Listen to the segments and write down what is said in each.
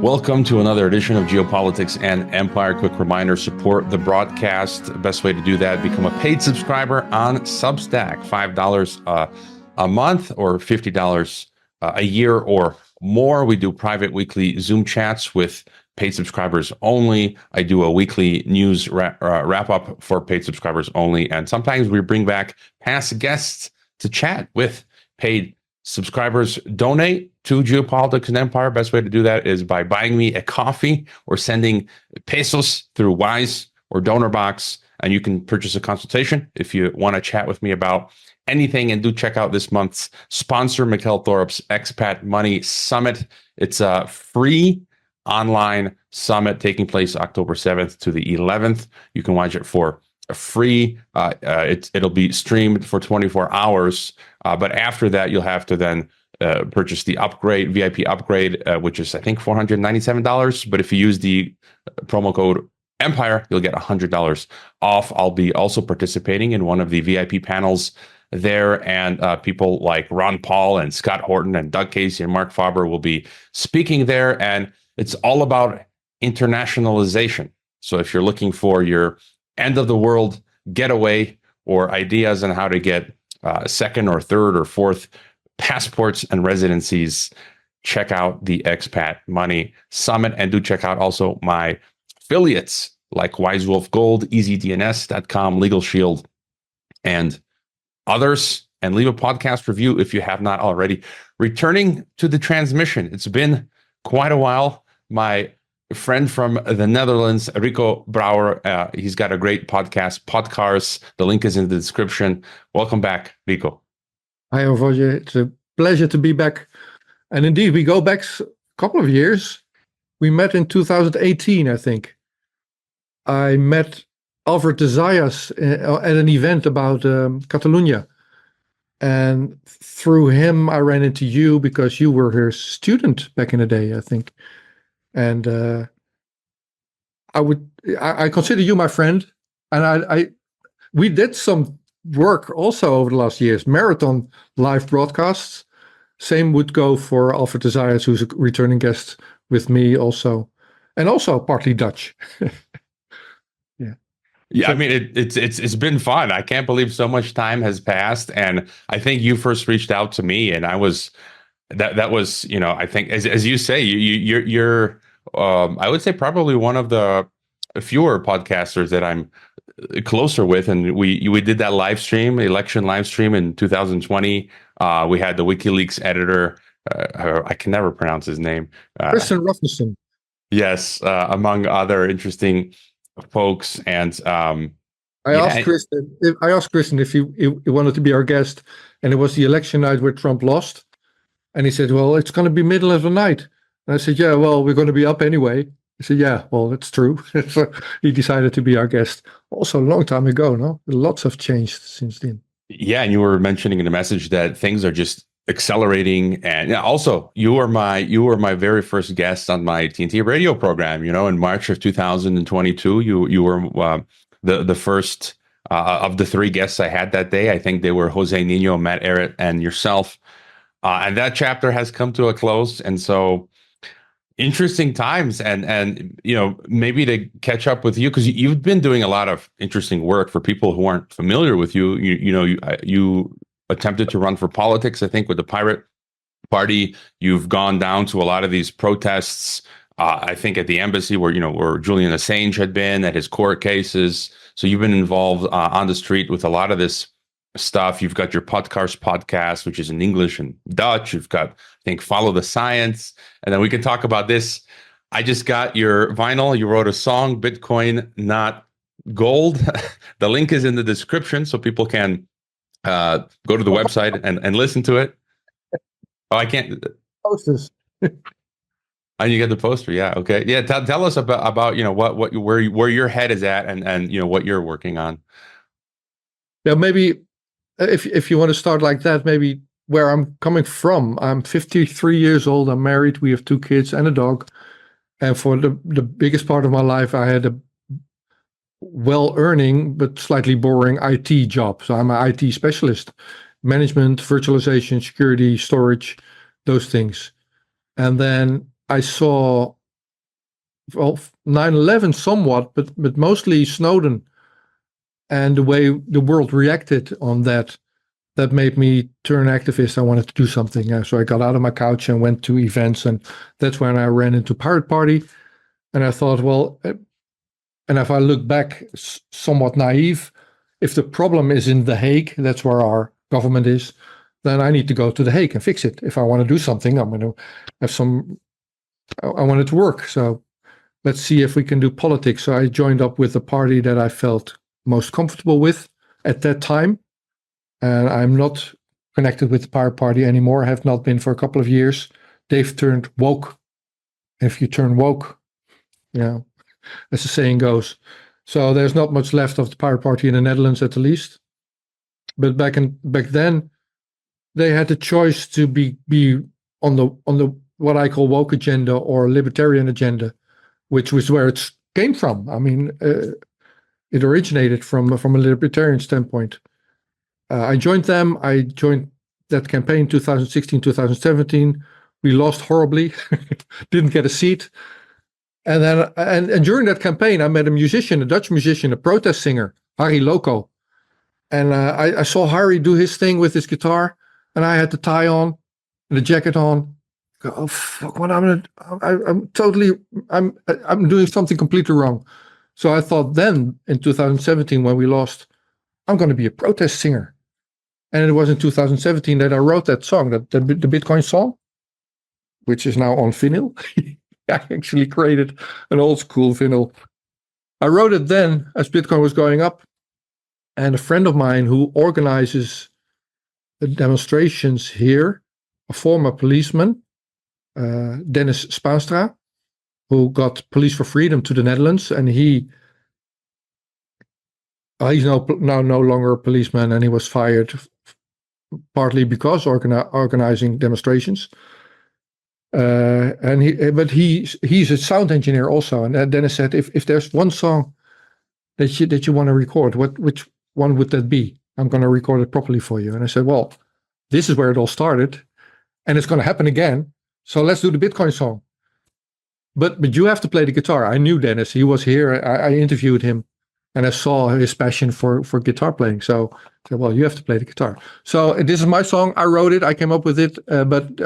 Welcome to another edition of Geopolitics and Empire. Quick reminder, support the broadcast. The best way to do that, become a paid subscriber on Substack, $5 a month or $50 a year or more. We do private weekly Zoom chats with paid subscribers only. I do a weekly news wrap up for paid subscribers only. And sometimes we bring back past guests to chat with paid subscribers. Donate to Geopolitics and Empire. Best way to do that is by buying me a coffee or sending pesos through Wise or DonorBox, and you can purchase a consultation if you want to chat with me about anything. And do check out this month's sponsor, Mikkel Thorup's Expat Money Summit. It's a free online summit taking place October 7th to the 11th. You can watch it for free. It'll be streamed for 24 hours. But after that, you'll have to then purchase the upgrade, VIP upgrade, which is, I think, $497. But if you use the promo code Empire, you'll get $100 off. I'll be also participating in one of the VIP panels there. And people like Ron Paul and Scott Horton and Doug Casey and Mark Faber will be speaking there. And it's all about internationalization. So if you're looking for your end of the world getaway or ideas on how to get second or third or fourth passports and residencies, check out the Expat Money Summit. And do check out also my affiliates like Wise Wolf Gold, EasyDNS.com, Legal Shield, and others. And leave a podcast review if you have not already. Returning to the transmission, it's been quite a while. My friend from the Netherlands, Rico Brouwer, he's got a great podcast, Potkaars. The link is in the description. Welcome back, Rico. Hi, Roger. It's a pleasure to be back. And indeed, we go back a couple of years. We met in 2018, I think. I met Alfred de Zayas at an event about Catalonia. And through him, I ran into you because you were her student back in the day, I think. And I consider you my friend. And we did some work also over the last years, marathon live broadcasts. Same would go for Alfred de Zayas, who's a returning guest with me also, and also partly Dutch. Yeah, I mean, it's been fun. I can't believe so much time has passed. And I think you first reached out to me, and I was that was, I think as you say, you're I would say probably one of the fewer podcasters that I'm closer with. And we did that election live stream in 2020. We had the WikiLeaks editor, I can never pronounce his name. Kristen Ruffenson. Yes, among other interesting folks. And I asked Kristen if he wanted to be our guest, and it was the election night where Trump lost. And he said, well, it's going to be middle of the night. And I said, yeah, well, we're going to be up anyway. He said, yeah, well, it's true. So he decided to be our guest. Also a long time ago, no? Lots have changed since then. Yeah, and you were mentioning in the message that things are just accelerating. And also, you were my very first guest on my TNT radio program. In March of 2022, you were the first of the three guests I had that day. I think they were Jose Nino, Matt Errett, and yourself. And that chapter has come to a close. And so interesting times, and maybe to catch up with you, because you've been doing a lot of interesting work for people who aren't familiar with you. You attempted to run for politics, I think, with the Pirate Party. You've gone down to a lot of these protests, I think at the embassy where Julian Assange had been at his court cases. So you've been involved on the street with a lot of this stuff. You've got your Potkaars podcast, which is in English and Dutch. You've got, I think, Follow the Science. And then we can talk about this. I just got your vinyl. You wrote a song, Bitcoin, Not Gold. The link is in the description so people can go to the website and listen to it. Oh, I can't. Posters. And you get the poster. Yeah. Okay. Yeah. Tell us about where your head is at and what you're working on. Yeah, maybe if you want to start like that, maybe where I'm coming from. I'm 53 years old. I'm married. We have 2 kids and a dog. And for the biggest part of my life, I had a well-earning but slightly boring IT job. So I'm an IT specialist, management, virtualization, security, storage, those things. And then I saw well, 9/11 somewhat, but mostly Snowden and the way the world reacted on that made me turn activist. I wanted to do something. So I got out of my couch and went to events, and that's when I ran into Pirate Party. And I thought, well, and if I look back, somewhat naive, if the problem is in The Hague, that's where our government is, then I need to go to The Hague and fix it. If I want to do something, I'm going to have I want it to work. So let's see if we can do politics. So I joined up with the party that I felt most comfortable with at that time. And I'm not connected with the Pirate Party anymore. I have not been for a couple of years. They've turned woke. If you turn woke, as the saying goes. So there's not much left of the Pirate Party in the Netherlands, at the least. But back then, they had the choice to be on the what I call woke agenda or libertarian agenda, which was where it came from. I mean, it originated from a libertarian standpoint. I joined them. I joined that campaign 2016, 2017. We lost horribly, didn't get a seat. And then, and during that campaign, I met a Dutch musician, a protest singer, Harry Loco. And I saw Harry do his thing with his guitar, and I had the tie on and the jacket on. Go, oh fuck! What I'm doing something completely wrong. So I thought then, in 2017, when we lost, I'm going to be a protest singer. And it was in 2017 that I wrote that song, the Bitcoin song, which is now on vinyl. I actually created an old school vinyl. I wrote it then as Bitcoin was going up. And a friend of mine who organizes the demonstrations here, a former policeman, Dennis Spaanstra, who got Police for Freedom to the Netherlands. And he's now no longer a policeman, and he was fired partly because organizing demonstrations. But he's a sound engineer also. And Dennis said, if there's one song that you want to record, which one would that be? I'm going to record it properly for you. And I said, well, this is where it all started, and it's going to happen again. So let's do the Bitcoin song. But you have to play the guitar. I knew Dennis. He was here. I interviewed him, and I saw his passion for guitar playing. So I said, well, you have to play the guitar. So this is my song. I wrote it. I came up with it. But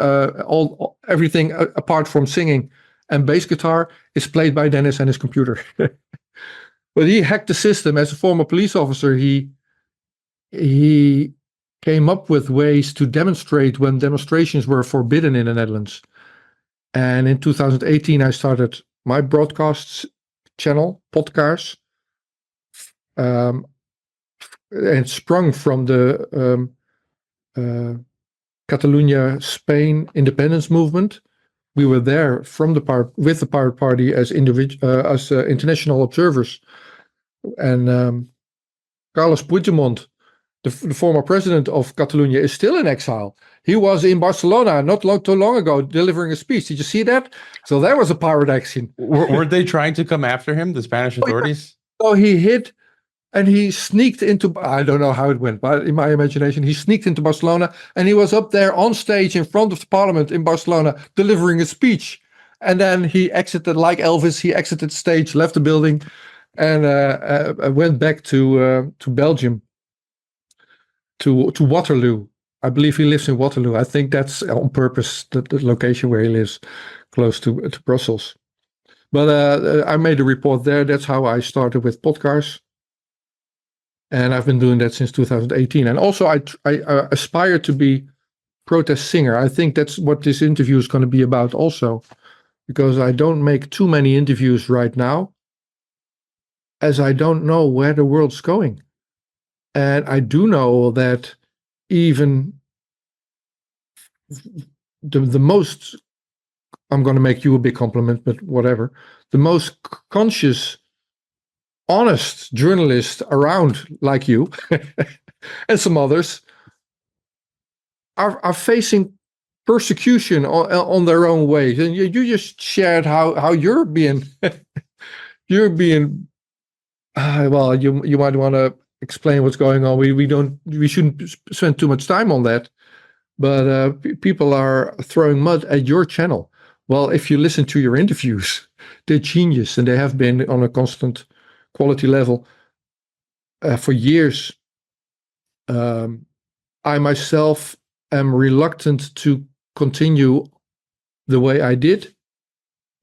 everything apart from singing and bass guitar is played by Dennis and his computer. But he hacked the system. As a former police officer, he came up with ways to demonstrate when demonstrations were forbidden in the Netherlands. And in 2018, I started my broadcasts channel, Potkaars. And sprung from the Catalonia, Spain independence movement. We were there with the Pirate Party as international observers. And Carles Puigdemont, the former president of Catalonia, is still in exile. He was in Barcelona not too long ago delivering a speech. Did you see that? So there was a pirate action. Weren't they trying to come after him, the Spanish authorities? So he hid. And he sneaked into, I don't know how it went, but in my imagination, he sneaked into Barcelona, and he was up there on stage in front of the parliament in Barcelona delivering a speech. And then he exited, like Elvis, he exited stage, left the building, and went back to Belgium, to Waterloo. I believe he lives in Waterloo. I think that's on purpose, the location where he lives, close to Brussels. But I made a report there. That's how I started with Potkaars. And I've been doing that since 2018. And also I aspire to be protest singer. I think that's what this interview is going to be about also, because I don't make too many interviews right now, as I don't know where the world's going. And I do know that even the most, I'm going to make you a big compliment, but whatever, the most conscious, honest journalists around, like you and some others, are facing persecution on their own ways. And you just shared how you're being well, you might want to explain what's going on. We shouldn't spend too much time on that, but people are throwing mud at your channel. Well, if you listen to your interviews, they're genius, and they have been on a constant quality level for years. I myself am reluctant to continue the way I did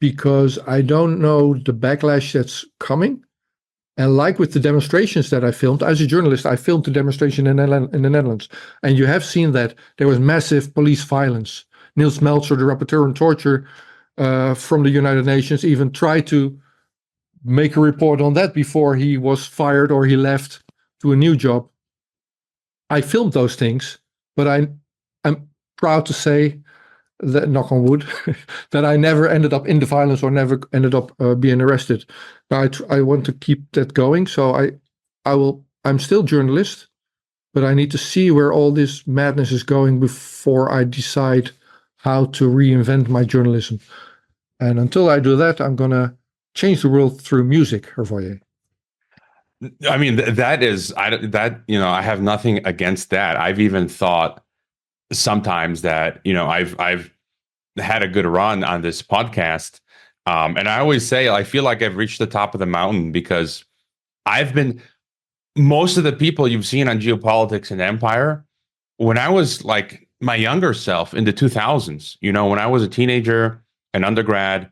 because I don't know the backlash that's coming. And like with the demonstrations that I filmed, as a journalist, I filmed the demonstration in the Netherlands. And you have seen that there was massive police violence. Niels Meltzer, the rapporteur on torture from the United Nations, even tried to make a report on that before he was fired or he left to a new job. I filmed those things, but I'm proud to say that, knock on wood, that I never ended up in the violence or never ended up being arrested. But I want to keep that going. So I'm still journalist, but I need to see where all this madness is going before I decide how to reinvent my journalism. And until I do that, I'm going to change the world through music, Hervoye. I mean, I have nothing against that. I've even thought sometimes that, I've had a good run on this podcast. And I always say, I feel like I've reached the top of the mountain because most of the people you've seen on Geopolitics and Empire, when I was like my younger self in the 2000s, when I was a teenager, an undergrad,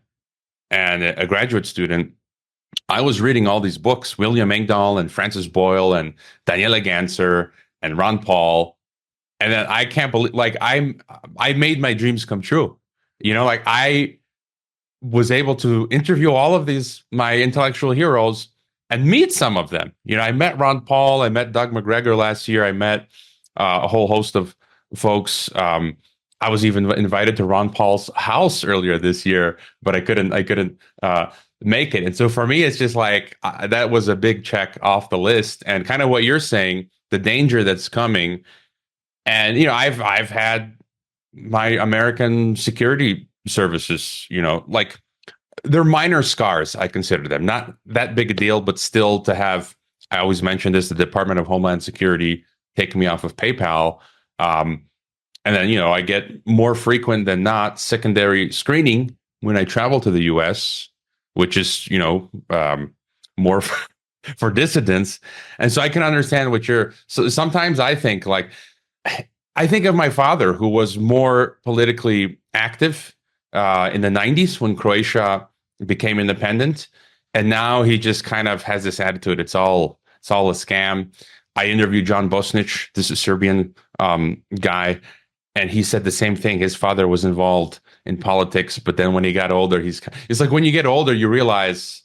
and a graduate student, I was reading all these books, William Engdahl and Francis Boyle and Daniela Ganser and Ron Paul. And then I can't believe, I made my dreams come true. I was able to interview all of my intellectual heroes and meet some of them. I met Ron Paul, I met Doug McGregor last year. I met a whole host of folks. I was even invited to Ron Paul's house earlier this year, but I couldn't make it. And so for me, it's just like that was a big check off the list. And kind of what you're saying, the danger that's coming. And I've had my American security services, like they're minor scars. I consider them not that big a deal, but still to have. I always mention this: the Department of Homeland Security taking me off of PayPal. And then, I get more frequent than not secondary screening when I travel to the US, which is, more for dissidents. And so I can understand so sometimes I think of my father, who was more politically active in the 90s when Croatia became independent. And now he just kind of has this attitude. It's all a scam. I interviewed John Bosnic, this is a Serbian guy. And he said the same thing. His father was involved in politics, but then when he got older, it's like when you get older, you realize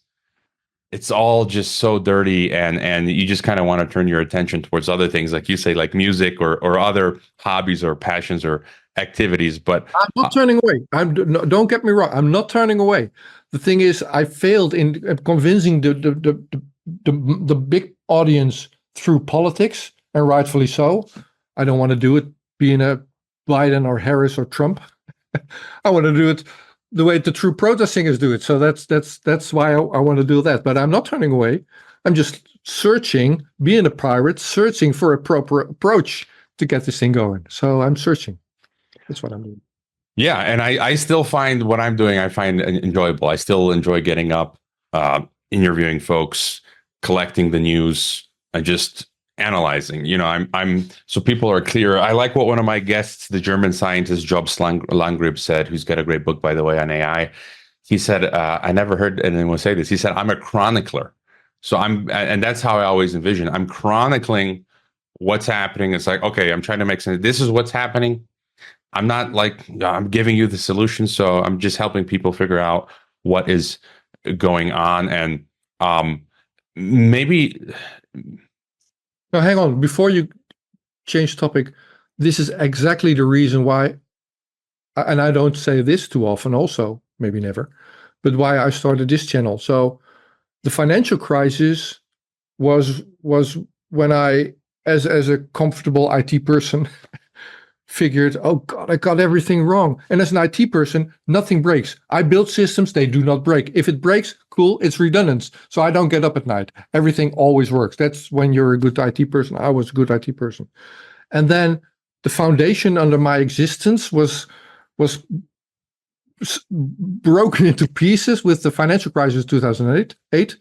it's all just so dirty, and you just kind of want to turn your attention towards other things, like you say, like music or other hobbies or passions or activities. But I'm not turning away. Don't get me wrong. I'm not turning away. The thing is, I failed in convincing the big audience through politics, and rightfully so. I don't want to do it being a Biden or Harris or Trump. I want to do it the way the true protest singers do it. So that's why I want to do that. But I'm not turning away. I'm just searching, being a pirate, searching for a proper approach to get this thing going. So I'm searching. That's what I'm doing. Yeah, and I still find what I'm doing, I find enjoyable. I still enjoy getting up, interviewing folks, collecting the news, and just analyzing. I'm so people are clear. I like what one of my guests, the German scientist Jobs Langrib, said, who's got a great book, by the way, on AI. He said, I never heard anyone say this. He said, I'm a chronicler. So and that's how I always envision. I'm chronicling what's happening. It's like, okay, I'm trying to make sense. This is what's happening. I'm not like, I'm giving you the solution. So I'm just helping people figure out what is going on. And maybe... Now, hang on. Before you change topic, this is exactly the reason why, and I don't say this too often also, maybe never, but why I started this channel. So the financial crisis was when I, as a comfortable IT person, figured, oh God, I got everything wrong. And as an IT person, nothing breaks. I build systems, they do not break. If it breaks, cool, it's redundant. So I don't get up at night. Everything always works. That's when you're a good IT person. I was a good IT person. And then the foundation under my existence was broken into pieces with the financial crisis 2008.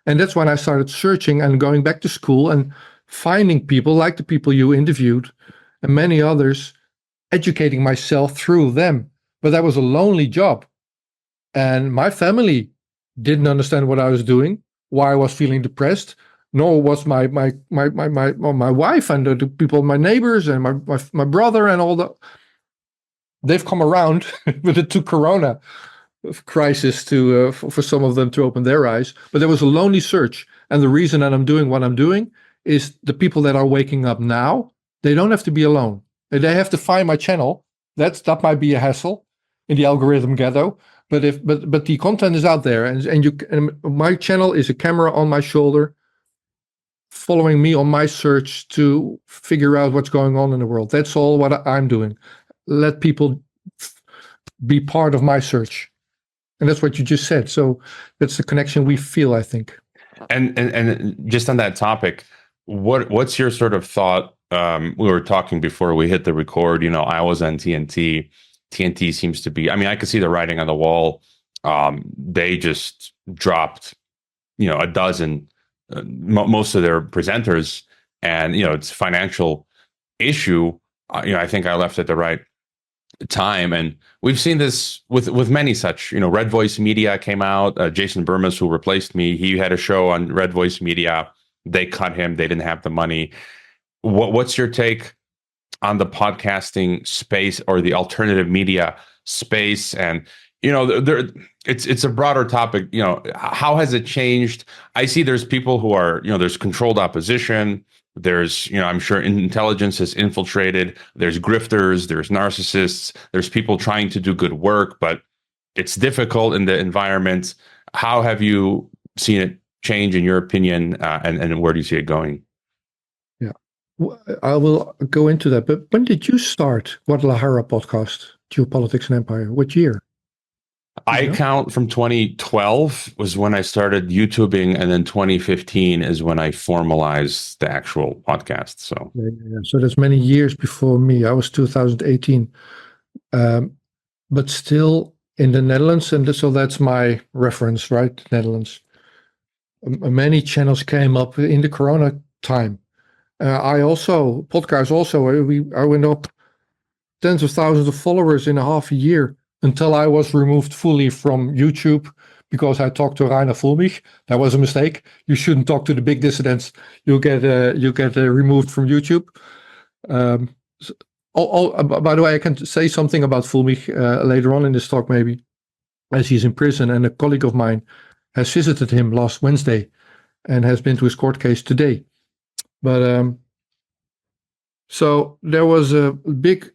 And that's when I started searching and going back to school and finding people like the people you interviewed and many others, educating myself through them. But that was a lonely job. And my family didn't understand what I was doing, why I was feeling depressed, nor was my wife and the people, my neighbors and my brother and all the. They've come around, but it took Corona crisis to for some of them to open their eyes. But there was a lonely search, and the reason that I'm doing what I'm doing is the people that are waking up now. They don't have to be alone. They have to find my channel. That might be a hassle in the algorithm ghetto. But the content is out there, and my channel is a camera on my shoulder, following me on my search to figure out what's going on in the world. That's all what I'm doing. Let people be part of my search, and that's what you just said. So that's the connection we feel, I think. And just on that topic, what's your sort of thought? We were talking before we hit the record. I was on TNT. TNT seems to be. I mean, I could see the writing on the wall. They just dropped, a dozen, most of their presenters, and it's a financial issue. I think I left at the right time, and we've seen this with many such. Red Voice Media came out. Jason Burmas, who replaced me, he had a show on Red Voice Media. They cut him. They didn't have the money. What's your take on the podcasting space or the alternative media space? And it's a broader topic. How has it changed? I see there's people who are, there's controlled opposition. There's, I'm sure intelligence has infiltrated. There's grifters, there's narcissists, there's people trying to do good work, but it's difficult in the environment. How have you seen it change in your opinion, and where do you see it going? Yeah, I will go into that. But when did you start Guadalajara podcast, Geopolitics and Empire? What year? I count from 2012 was when I started YouTubing, and then 2015 is when I formalized the actual podcast. So, so that's many years before me. I was 2018, but still in the Netherlands, and so that's my reference, right? Netherlands. Many channels came up in the Corona time. Potkaars also. I went up tens of thousands of followers in a half a year, until I was removed fully from YouTube because I talked to Rainer Fulmich. That was a mistake. You shouldn't talk to the big dissidents. You get removed from YouTube. By the way, I can say something about Fulmich later on in this talk, maybe, as he's in prison, and a colleague of mine has visited him last Wednesday and has been to his court case today. But so there was a big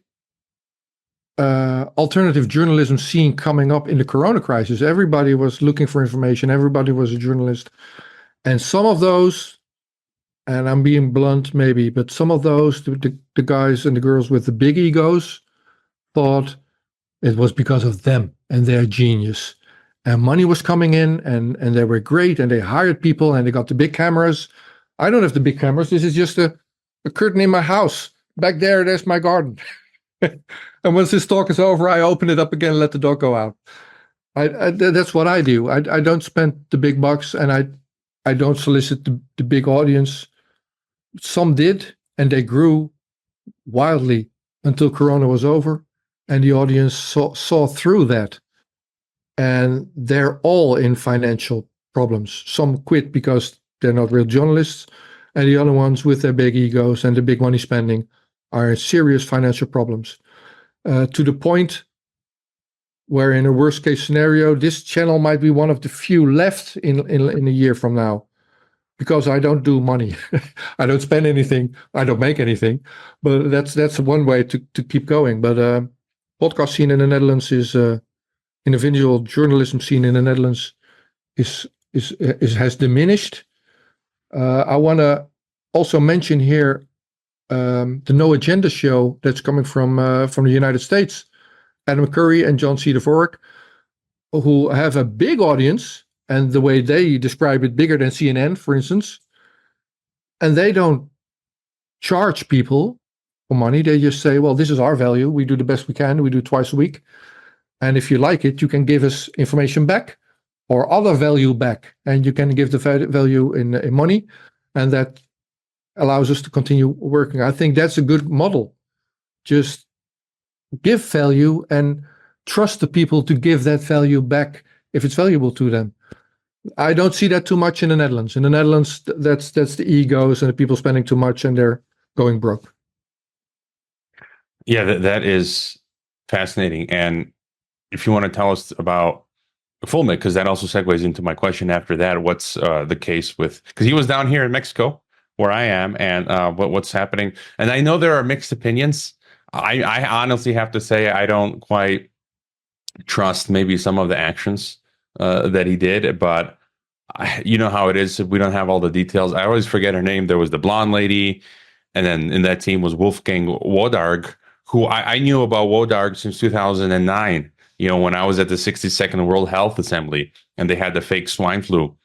alternative journalism scene coming up in the Corona crisis. Everybody was looking for information. Everybody was a journalist. And some of those, and I'm being blunt maybe, but some of those, the guys and the girls with the big egos, thought it was because of them and their genius. And money was coming in, and they were great, and they hired people, and they got the big cameras. I don't have the big cameras. This is just a curtain in my house. Back there's my garden. And once this talk is over, I open it up again and let the dog go out. That's what I do. I don't spend the big bucks, and I don't solicit the big audience. Some did, and they grew wildly until Corona was over, and the audience saw through that. And they're all in financial problems. Some quit because they're not real journalists, and the other ones with their big egos and the big money spending are in serious financial problems, to the point where, in a worst case scenario, this channel might be one of the few left in a year from now, because I don't do money. I don't spend anything. I don't make anything. But that's one way to keep going. But podcast scene in the Netherlands is individual journalism scene in the Netherlands has diminished. I want to also mention here the No Agenda show that's coming from the United States. Adam Curry and John C. Dvorak, who have a big audience, and the way they describe it, bigger than CNN, for instance. And they don't charge people for money. They just say, well, this is our value. We do the best we can. We do it twice a week. And if you like it, you can give us information back or other value back. And you can give the value in money. And that allows us to continue working. I think that's a good model. Just give value and trust the people to give that value back if it's valuable to them. I don't see that too much in the Netherlands. In the Netherlands, that's the egos and the people spending too much and they're going broke. Yeah, that is fascinating. And if you want to tell us about Fulmic, because that also segues into my question after that, what's the case with, because he was down here in Mexico where I am, and what's happening. And I know there are mixed opinions. I honestly have to say I don't quite trust maybe some of the actions that he did, but you know how it is. We don't have all the details. I always forget her name. There was the blonde lady, and then in that team was Wolfgang Wodarg, who I knew about Wodarg since 2009. You know, when I was at the 62nd World Health Assembly, and they had the fake swine flu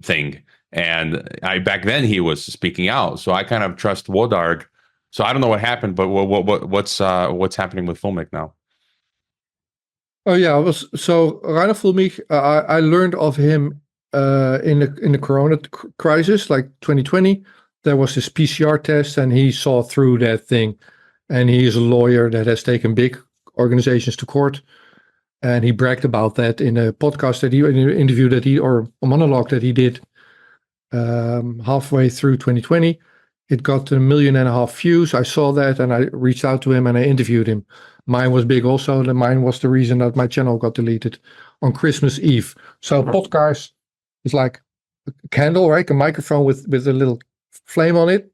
thing, and back then he was speaking out. So I kind of trust Wodarg. So I don't know what happened, but what's happening with Fulmic now? Oh yeah, so Rainer Fulmich. I learned of him in the Corona crisis, like 2020. There was this PCR test, and he saw through that thing. And he is a lawyer that has taken big organizations to court, and he bragged about that in a podcast in an interview or a monologue that he did halfway through 2020. It got 1.5 million views. I saw that and I reached out to him and I interviewed him. Mine was big also. Mine was the reason that my channel got deleted on Christmas Eve. So Potkaars is like a candle, right? A microphone with a little flame on it.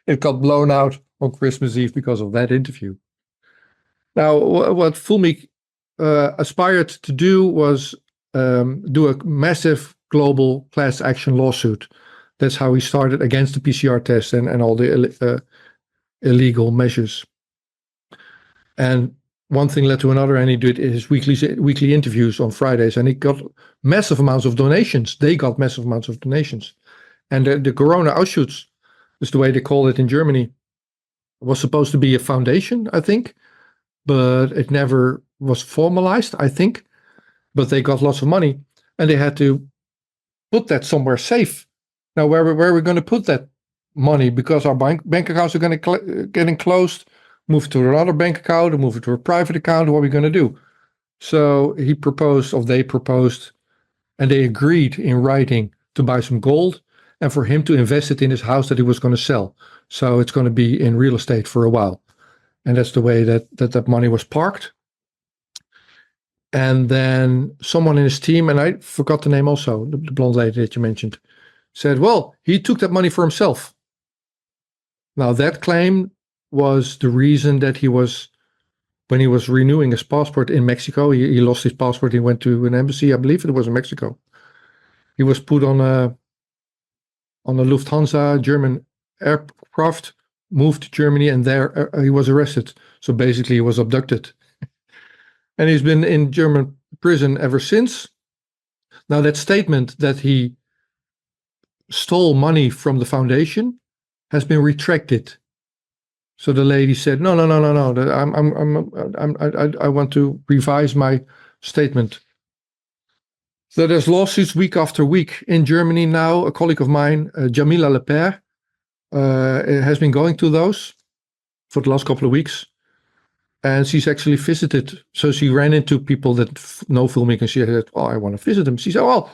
It got blown out on Christmas Eve because of that interview. Now, what Fulmich aspired to do was do a massive global class action lawsuit. That's how he started against the PCR test and all the illegal measures. And one thing led to another, and he did his weekly interviews on Fridays, and he got massive amounts of donations. They got massive amounts of donations. And the Corona Auschwitz is the way they call it in Germany. Was supposed to be a foundation, I think, but it never was formalized, I think. But they got lots of money, and they had to put that somewhere safe. Now, where are we going to put that money? Because our bank accounts are going to getting closed. Move to another bank account, or move it to a private account. What are we going to do? So they proposed, and they agreed in writing to buy some gold, and for him to invest it in his house that he was going to sell. So it's going to be in real estate for a while. And that's the way that money was parked. And then someone in his team, and I forgot the name also, the blonde lady that you mentioned, said, well, he took that money for himself. Now that claim was the reason that when he was renewing his passport in Mexico, he lost his passport. He went to an embassy, I believe it was in Mexico. He was put on a Lufthansa German aircraft, moved to Germany, and there he was arrested. So basically he was abducted. And he's been in German prison ever since. Now that statement that he stole money from the foundation has been retracted. So the lady said, no. I want to revise my statement. So there's lawsuits week after week in Germany now. A colleague of mine, Jamila Lepere, has been going to those for the last couple of weeks. And she's actually visited. So she ran into people that know Fulmich, and she said, oh, I want to visit them. She said, well,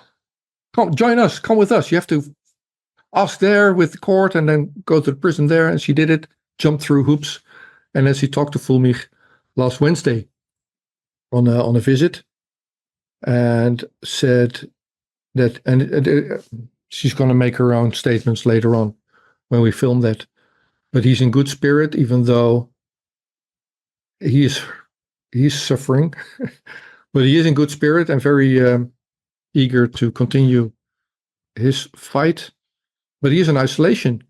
come join us. Come with us. You have to ask there with the court and then go to the prison there. And she did it, jumped through hoops. And then she talked to Fulmich last Wednesday on a visit, and said that, and she's going to make her own statements later on when we film that. But he's in good spirit, even though he's suffering. But he is in good spirit and very eager to continue his fight. But he is in isolation.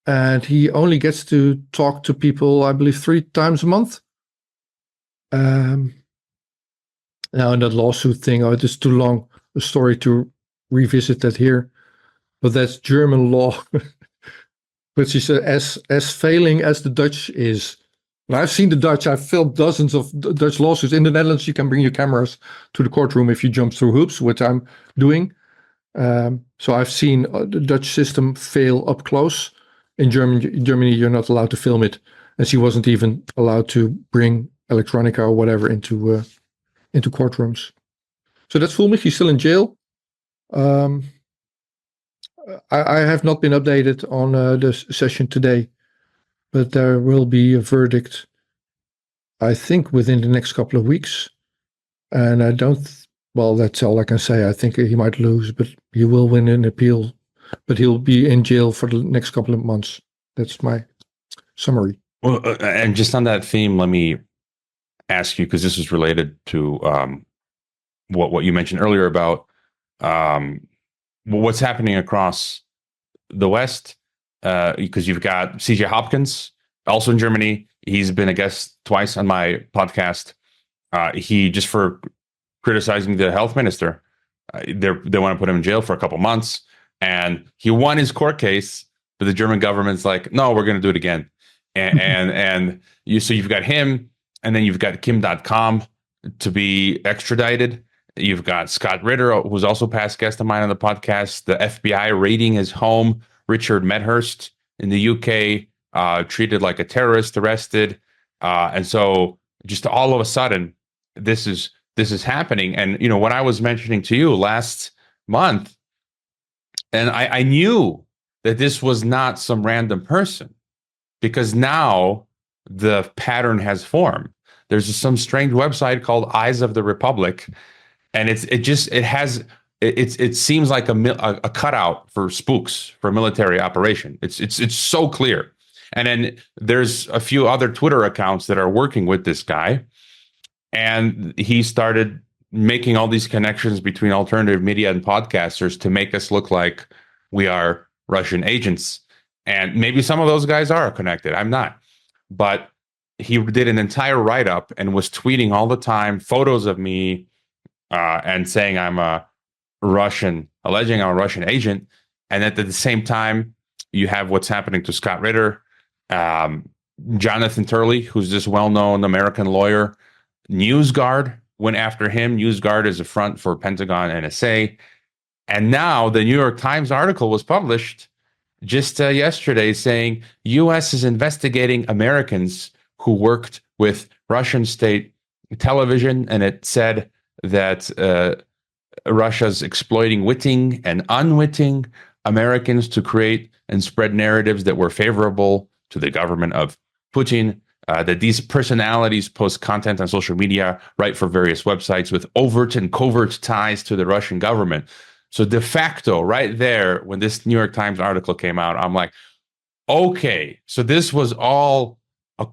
And he only gets to talk to people, I believe, 3 times a month. Now, in that lawsuit thing, it is too long a story to revisit that here. But that's German law. But she said, as failing as the Dutch is, And I've seen the Dutch. I've filmed dozens of Dutch lawsuits. In the Netherlands, you can bring your cameras to the courtroom if you jump through hoops, which I'm doing. So I've seen the Dutch system fail up close. In Germany, you're not allowed to film it, and she wasn't even allowed to bring electronica or whatever into courtrooms. So that's Fulmich. He's still in jail. I have not been updated on the session today, but there will be a verdict, I think, within the next couple of weeks. And I don't, well, that's all I can say. I think he might lose, but he will win an appeal. But he'll be in jail for the next couple of months. That's my summary. Well, and just on that theme, let me ask you, because this is related to what you mentioned earlier about what's happening across the West, because you've got CJ Hopkins, also in Germany. He's been a guest twice on my podcast. He, just for criticizing the health minister, they want to put him in jail for a couple months, and he won his court case, but the German government's like, no, we're going to do it again. And you've got him, and then you've got Kim.com to be extradited. You've got Scott Ritter, who's also past guest of mine on the podcast. The FBI raiding his home. Richard Medhurst in the UK, treated like a terrorist, arrested. And so just all of a sudden, this is happening. And, when I was mentioning to you last month, and I knew that this was not some random person, because now the pattern has formed. There's some strange website called Eyes of the Republic, and it seems like a cutout for spooks for a military operation. It's so clear. And then there's a few other Twitter accounts that are working with this guy, and he started making all these connections between alternative media and podcasters to make us look like we are Russian agents. And maybe some of those guys are connected. I'm not. But he did an entire write-up and was tweeting all the time photos of me and saying I'm alleging I'm a Russian agent. And at the same time, you have what's happening to Scott Ritter, Jonathan Turley, who's this well-known American lawyer. NewsGuard went after him. NewsGuard is a front for Pentagon NSA. And now the New York Times article was published just yesterday saying U.S. is investigating Americans who worked with Russian state television, and it said that Russia's exploiting witting and unwitting Americans to create and spread narratives that were favorable to the government of Putin, that these personalities post content on social media, write for various websites with overt and covert ties to the Russian government. So de facto, right there, when this New York Times article came out, I'm like, okay, so this was all,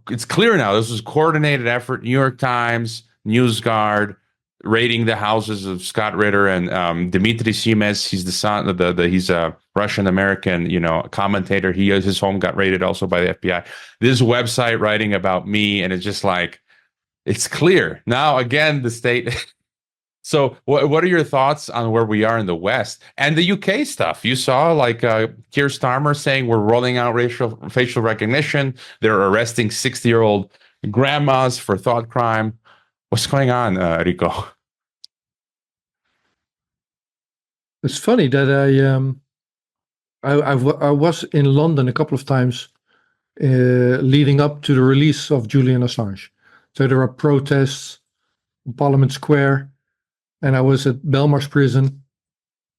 it's clear now, this was coordinated effort. New York Times, NewsGuard, raiding the houses of Scott Ritter and Dmitry Simes. He's the son of he's a Russian-American, commentator. His home got raided also by the FBI. This website writing about me, and it's just like, it's clear. Now, again, the state... So what are your thoughts on where we are in the West and the UK stuff? You saw Keir Starmer saying we're rolling out facial recognition. They're arresting 60-year-old grandmas for thought crime. What's going on, Rico? It's funny that I was in London a couple of times leading up to the release of Julian Assange. So there are protests in Parliament Square. And I was at Belmarsh prison.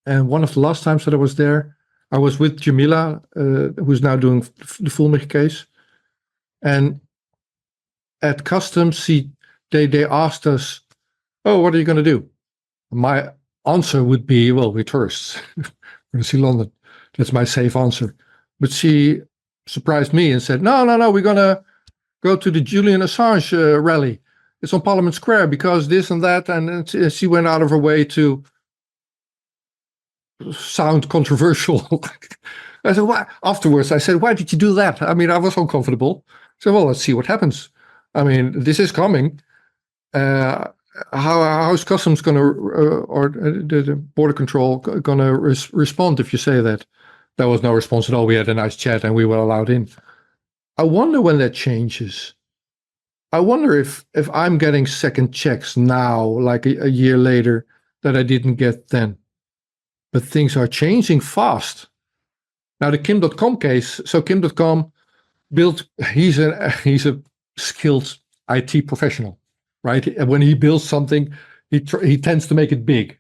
And one of the last times that I was there, I was with Jamila, who's now doing the Fulmich case. And at customs, they asked us, oh, what are you going to do? My answer would be, well, we're tourists. We're going to see London. That's my safe answer. But she surprised me and said, no, we're going to go to the Julian Assange rally. It's on Parliament Square because this and that. And she went out of her way to sound controversial. I said, why? Afterwards, I said, why did you do that? I mean, I was uncomfortable. I said, well, let's see what happens. I mean, this is coming. How is customs going to, or the border control going to respond if you say that? There was no response at all. We had a nice chat and we were allowed in. I wonder when that changes. I wonder if I'm getting second checks now, like a year later, that I didn't get then. But things are changing fast. Now the Kim.com case. So Kim.com built. He's a skilled IT professional, right? And when he builds something, he tends to make it big,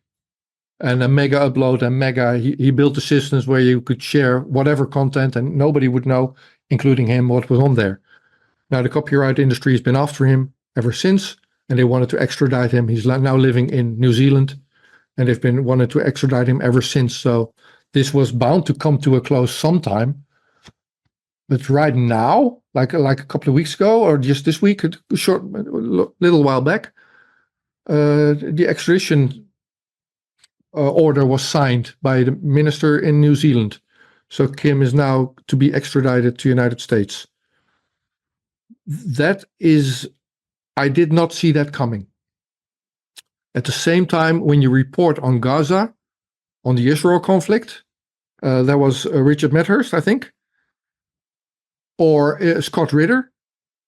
and a mega upload and mega. He built the systems where you could share whatever content, and nobody would know, including him, what was on there. Now the copyright industry has been after him ever since, and they wanted to extradite him. He's now living in New Zealand, and they've been wanted to extradite him ever since. So this was bound to come to a close sometime. But right now, like a couple of weeks ago, or just this week, a little while back, the extradition order was signed by the minister in New Zealand. So Kim is now to be extradited to the United States. That is, I did not see that coming. At the same time, when you report on Gaza, on the Israel conflict, there was Richard Medhurst, I think, or Scott Ritter,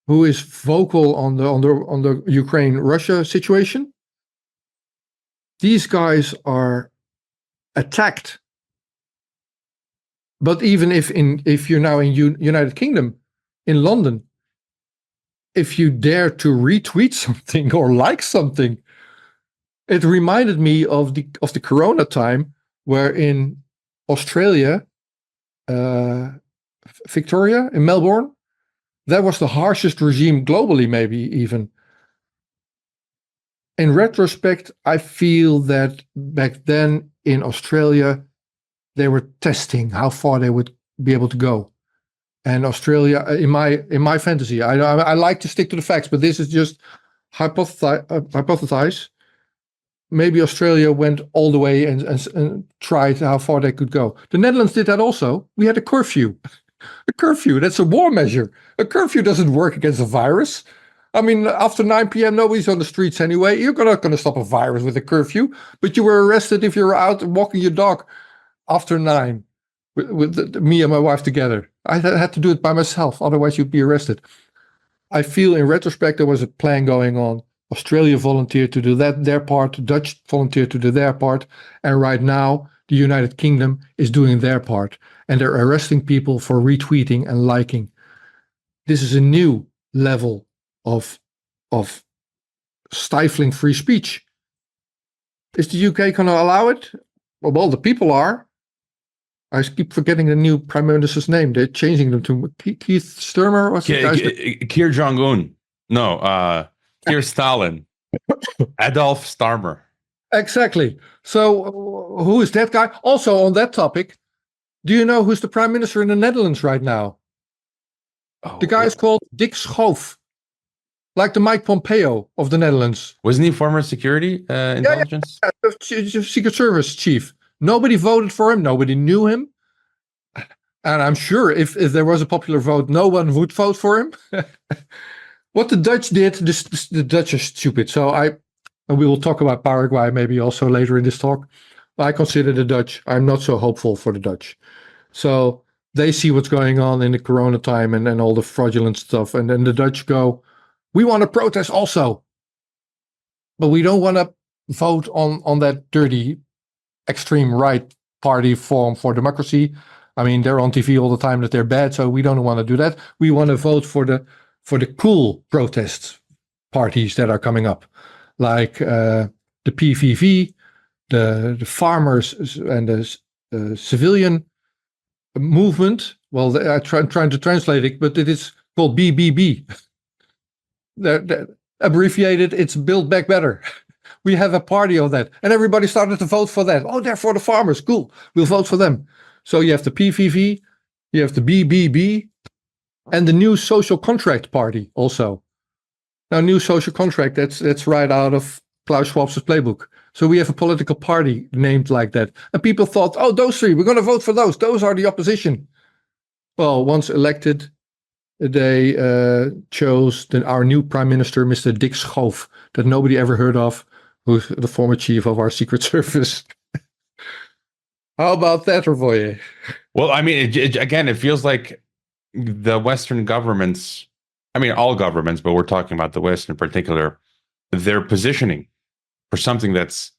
who is vocal on the Ukraine-Russia situation. These guys are attacked. But even if you're now in United Kingdom, in London, if you dare to retweet something or like something, it reminded me of the Corona time, where in Australia, Victoria, in Melbourne, that was the harshest regime globally, maybe even. In retrospect, I feel that back then in Australia, they were testing how far they would be able to go. And Australia, in my fantasy, I like to stick to the facts, but this is just hypothesize. Maybe Australia went all the way and tried how far they could go. The Netherlands did that also. We had a curfew. A curfew, that's a war measure. A curfew doesn't work against a virus. I mean, after 9 p.m., nobody's on the streets anyway. You're not going to stop a virus with a curfew. But you were arrested if you were out walking your dog after 9 with me and my wife together. I had to do it by myself. Otherwise, you'd be arrested. I feel in retrospect, there was a plan going on. Australia volunteered to do their part. Dutch volunteered to do their part. And right now, the United Kingdom is doing their part. And they're arresting people for retweeting and liking. This is a new level of stifling free speech. Is the UK going to allow it? Well, the people are. I keep forgetting the new prime minister's name. They're changing them to Keith Sturmer. What's the guy's name? Keir Jong-un. No, Keir Stalin. Adolf Starmer. Exactly. So who is that guy? Also on that topic, do you know who's the prime minister in the Netherlands right now? The guy is called Dick Schoof. Like the Mike Pompeo of the Netherlands. Wasn't he former security intelligence? Yeah, Secret Service chief. Nobody voted for him. Nobody knew him. And I'm sure if there was a popular vote, no one would vote for him. What the Dutch did, the Dutch are stupid. So and we will talk about Paraguay maybe also later in this talk. I consider the Dutch, I'm not so hopeful for the Dutch. So they see what's going on in the Corona time and all the fraudulent stuff. And then the Dutch go, we want to protest also. But we don't want to vote on that dirty extreme right party Forum for Democracy. I mean, they're on TV all the time that they're bad, so we don't want to do that. We want to vote for the cool protest parties that are coming up, like the PVV, the farmers and the civilian movement. Well, I'm trying to translate it, but it is called BBB. They're abbreviated, it's Build Back Better. We have a party on that. And everybody started to vote for that. Oh, they're for the farmers. Cool. We'll vote for them. So you have the PVV, you have the BBB, and the New Social Contract Party also. Now, New Social Contract, that's right out of Klaus Schwab's playbook. So we have a political party named like that. And people thought, oh, those three, we're going to vote for those. Those are the opposition. Well, once elected, they chose our new prime minister, Mr. Dick Schoof, that nobody ever heard of, who's the former chief of our Secret Service. How about that, Ravoye? Well, I mean, again, it feels like the Western governments, I mean, all governments, but we're talking about the West in particular, they're positioning for something that's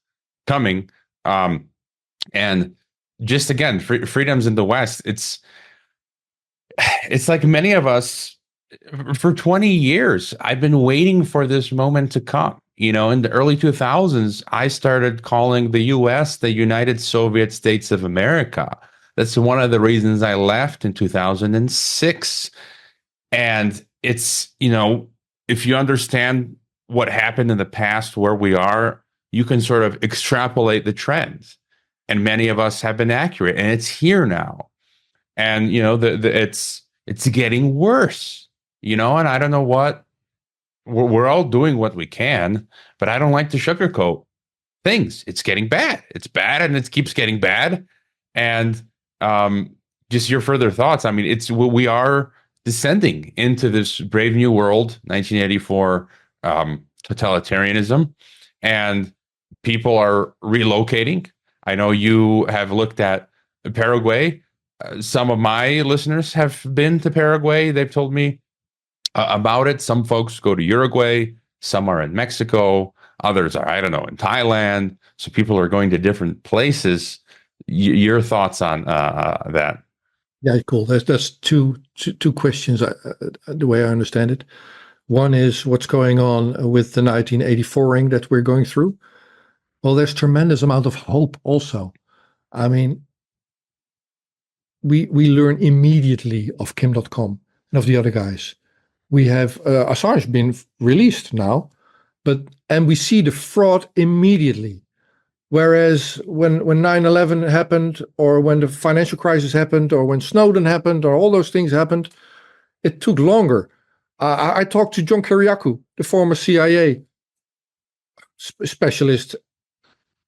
coming. And just again, freedoms in the West, it's like many of us for 20 years, I've been waiting for this moment to come. You know, in the early 2000s, I started calling the US the United Soviet States of America. That's one of the reasons I left in 2006. And it's, you know, if you understand what happened in the past, where we are, you can sort of extrapolate the trends. And many of us have been accurate, and it's here now. And, you know, it's getting worse, you know, and I don't know what we're all doing what we can, but I don't like to sugarcoat things. It's getting bad. It's bad, and it keeps getting bad. And just your further thoughts. I mean, we are descending into this brave new world, 1984 totalitarianism, and people are relocating. I know you have looked at Paraguay. Some of my listeners have been to Paraguay. They've told me about it. Some folks go to Uruguay. Some are in Mexico. Others are, I don't know, in Thailand. So people are going to different places. Your thoughts on that? Yeah, cool. That's two questions, the way I understand it. One is what's going on with the 1984ing that we're going through. Well, there's tremendous amount of hope also. I mean, we learn immediately of Kim.com and of the other guys. We have Assange been released now, and we see the fraud immediately. Whereas when 9/11 happened, or when the financial crisis happened, or when Snowden happened, or all those things happened, it took longer. I talked to John Kiriakou, the former CIA specialist,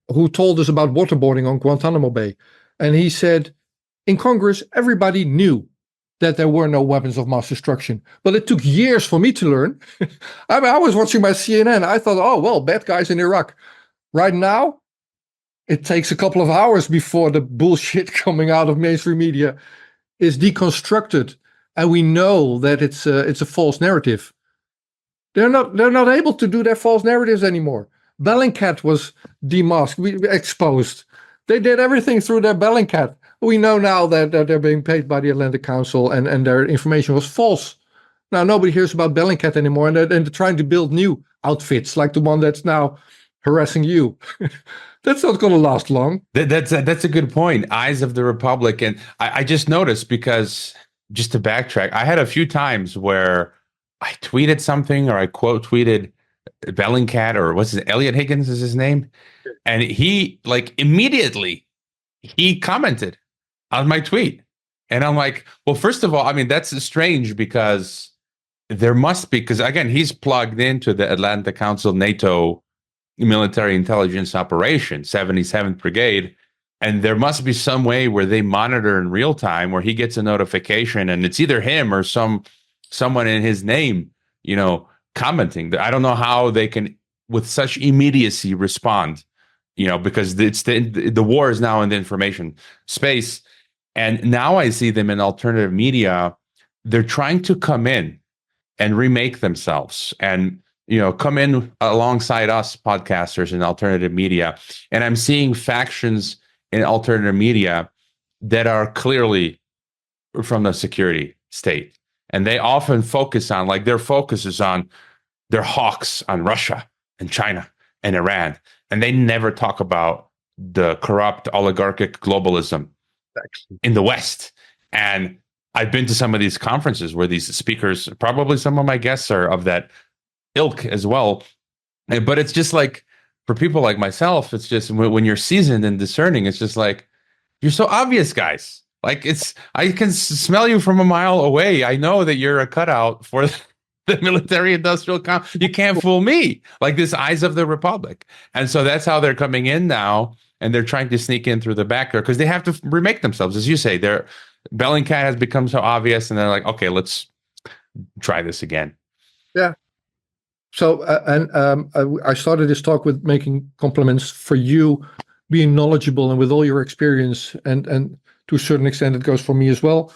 who told us about waterboarding on Guantanamo Bay. And he said, in Congress, everybody knew that there were no weapons of mass destruction. But it took years for me to learn. I mean, I was watching my CNN. I thought, oh, well, bad guys in Iraq. Right now, it takes a couple of hours before the bullshit coming out of mainstream media is deconstructed. And we know that it's a false narrative. They're not able to do their false narratives anymore. Bellingcat was demasked, exposed. They did everything through their Bellingcat. We know now that they're being paid by the Atlantic Council, and their information was false. Now nobody hears about Bellingcat anymore, and they're trying to build new outfits like the one that's now harassing you. That's not going to last long. That's a good point. Eyes of the Republic. And I just noticed, because just to backtrack, I had a few times where I tweeted something, or I quote tweeted Bellingcat, or what's his, Elliot Higgins is his name. And he, like, immediately he commented on my tweet. And I'm like, well, first of all, I mean, that's strange, because there must be, because again, he's plugged into the Atlantic Council NATO military intelligence operation, 77th Brigade. And there must be some way where they monitor in real time, where he gets a notification and it's either him or someone in his name, you know, commenting. I don't know how they can, with such immediacy, respond, you know, because it's the war is now in the information space. And now I see them in alternative media. They're trying to come in and remake themselves, and, you know, come in alongside us podcasters in alternative media. And I'm seeing factions in alternative media that are clearly from the security state. And they often focus on, like, their focus is on, their hawks on Russia and China and Iran. And they never talk about the corrupt oligarchic globalism in the West. And I've been to some of these conferences where these speakers, probably some of my guests, are of that ilk as well. But it's just like, for people like myself, it's just when you're seasoned and discerning, it's just like, you're so obvious, guys. Like, I can smell you from a mile away. I know that you're a cutout for the military industrial complex. You can't fool me. Like, this Eyes of the Republic. And so that's how they're coming in now. And they're trying to sneak in through the back door, because they have to remake themselves. As you say, Bellingcat has become so obvious, and they're like, okay, let's try this again. Yeah. So, I started this talk with making compliments for you being knowledgeable and with all your experience, and to a certain extent, it goes for me as well.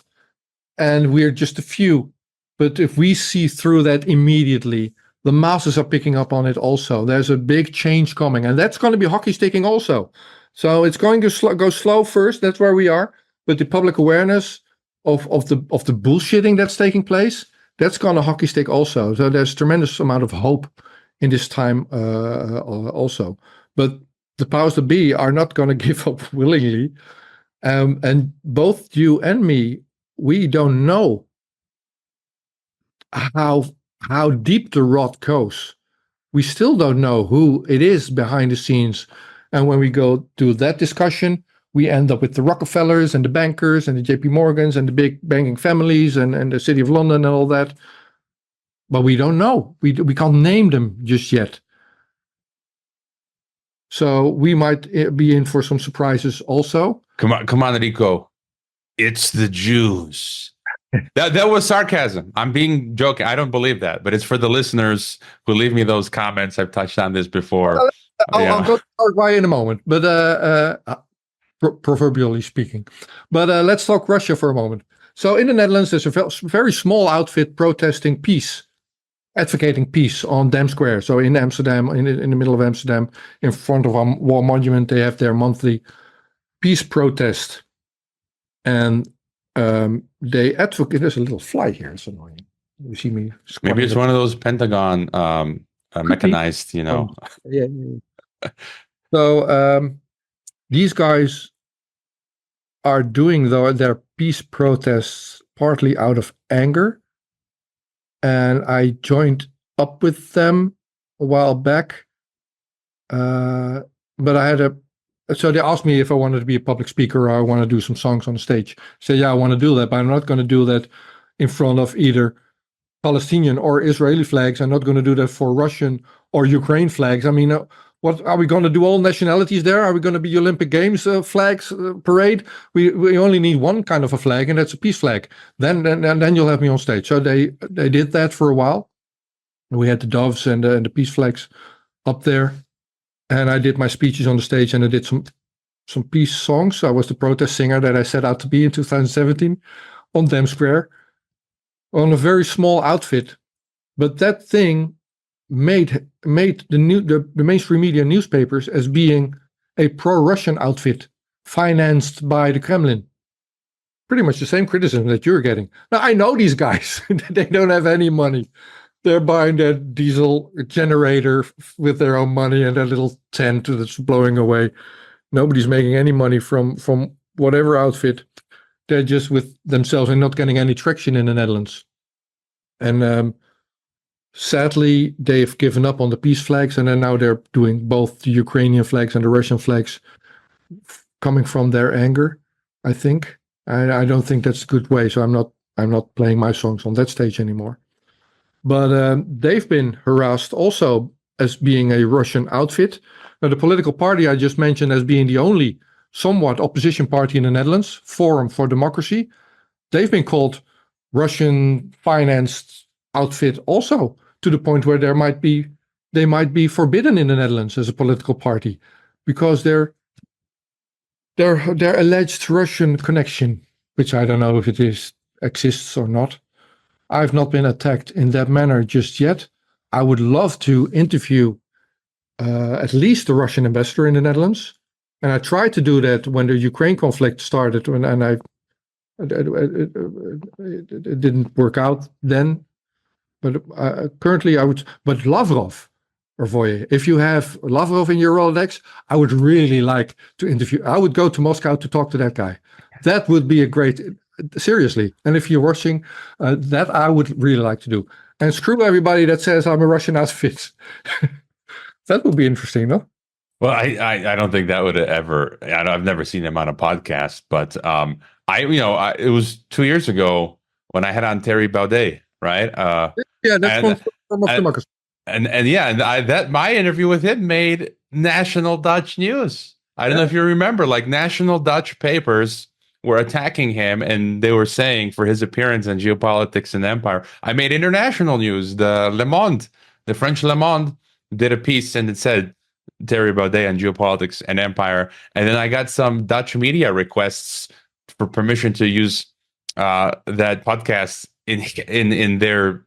And we're just a few But if we see through that immediately, the masses are picking up on it also. There's a big change coming, and that's going to be hockey sticking also. So it's going to go slow first. That's where we are. But the public awareness of the bullshitting that's taking place, that's going to hockey stick also. So there's tremendous amount of hope in this time also. But the powers that be are not going to give up willingly. And both you and me, we don't know how deep the rot goes. We still don't know who it is behind the scenes. And when we go to that discussion, we end up with the Rockefellers and the bankers and the JP Morgans and the big banking families and the City of London and all that. But we don't know. We can't name them just yet. So we might be in for some surprises also. Come on, Rico. It's the Jews. That was sarcasm. I'm being joking. I don't believe that, but it's for the listeners who leave me those comments. I've touched on this before. I'll go to Paraguay in a moment, but proverbially speaking. But let's talk Russia for a moment. So in the Netherlands, there's a very small outfit protesting peace, advocating peace on Dam Square. So in Amsterdam, in the middle of Amsterdam, in front of a war monument, they have their monthly peace protest. And they advocate. There's a little fly here. It's annoying. You see me. Maybe it's one of those Pentagon mechanized, Yeah. So these guys are doing their peace protests partly out of anger, and I joined up with them a while back. But I had so they asked me if I wanted to be a public speaker or I want to do some songs on the stage. I said, yeah, I want to do that, but I'm not going to do that in front of either Palestinian or Israeli flags. I'm not going to do that for Russian or Ukraine flags. I mean, what are we going to do? All nationalities there? Are we going to be Olympic Games flags parade? We only need one kind of a flag, and that's a peace flag. Then you'll have me on stage. So they did that for a while. We had the doves and the peace flags up there. And I did my speeches on the stage, and I did some peace songs. I was the protest singer that I set out to be in 2017 on Dam Square, on a very small outfit. But that thing made the mainstream media newspapers as being a pro-Russian outfit financed by the Kremlin. Pretty much the same criticism that you're getting. Now, I know these guys. They don't have any money. They're buying that diesel generator with their own money and that little tent that's blowing away. Nobody's making any money from whatever outfit. They're just with themselves and not getting any traction in the Netherlands. And sadly, they've given up on the peace flags, and then now they're doing both the Ukrainian flags and the Russian flags, coming from their anger, I think. I don't think that's a good way, so I'm not playing my songs on that stage anymore. But they've been harassed also as being a Russian outfit. Now, the political party I just mentioned as being the only somewhat opposition party in the Netherlands, Forum for Democracy, they've been called Russian-financed outfit also, to the point where they might be forbidden in the Netherlands as a political party because their alleged Russian connection, which I don't know if it exists or not. I've not been attacked in that manner just yet. I would love to interview at least the Russian ambassador in the Netherlands. And I tried to do that when the Ukraine conflict started, and it didn't work out then. But currently but Lavrov, or Voye, if you have Lavrov in your Rolodex, I would really like to interview. I would go to Moscow to talk to that guy. That would be a great... Seriously, and if you're watching, that I would really like to do. And screw everybody that says I'm a Russian outfit. That would be interesting, no? Well, I don't think that would ever. I've never seen him on a podcast, but it was 2 years ago when I had on Thierry Baudet, right? Yeah, that's one form of democracy. And my interview with him made national Dutch news. I don't know if you remember, like national Dutch papers were attacking him, and they were saying for his appearance in Geopolitics and Empire. I made international news. The Le Monde, the French Le Monde, did a piece, and it said Thierry Baudet on Geopolitics and Empire. And then I got some Dutch media requests for permission to use that podcast in their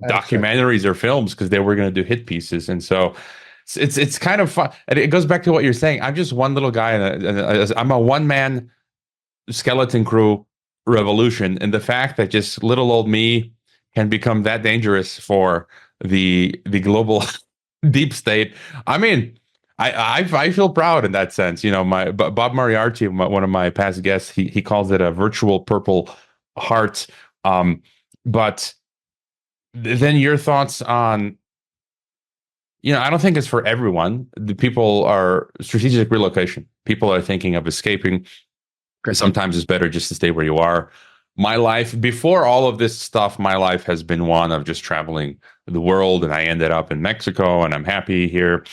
documentaries or films because they were going to do hit pieces. And so it's kind of fun. And it goes back to what you're saying. I'm just one little guy, and I'm a one-man skeleton crew revolution. And the fact that just little old me can become that dangerous for the global deep state. I mean, I feel proud in that sense. You know, my Bob Moriarty, one of my past guests, he calls it a virtual Purple Heart. But then your thoughts on, you know, I don't think it's for everyone. The people are strategic relocation. People are thinking of escaping. Sometimes it's better just to stay where you are. My life, before all of this stuff, my life has been one of just traveling the world, and I ended up in Mexico, and I'm happy here.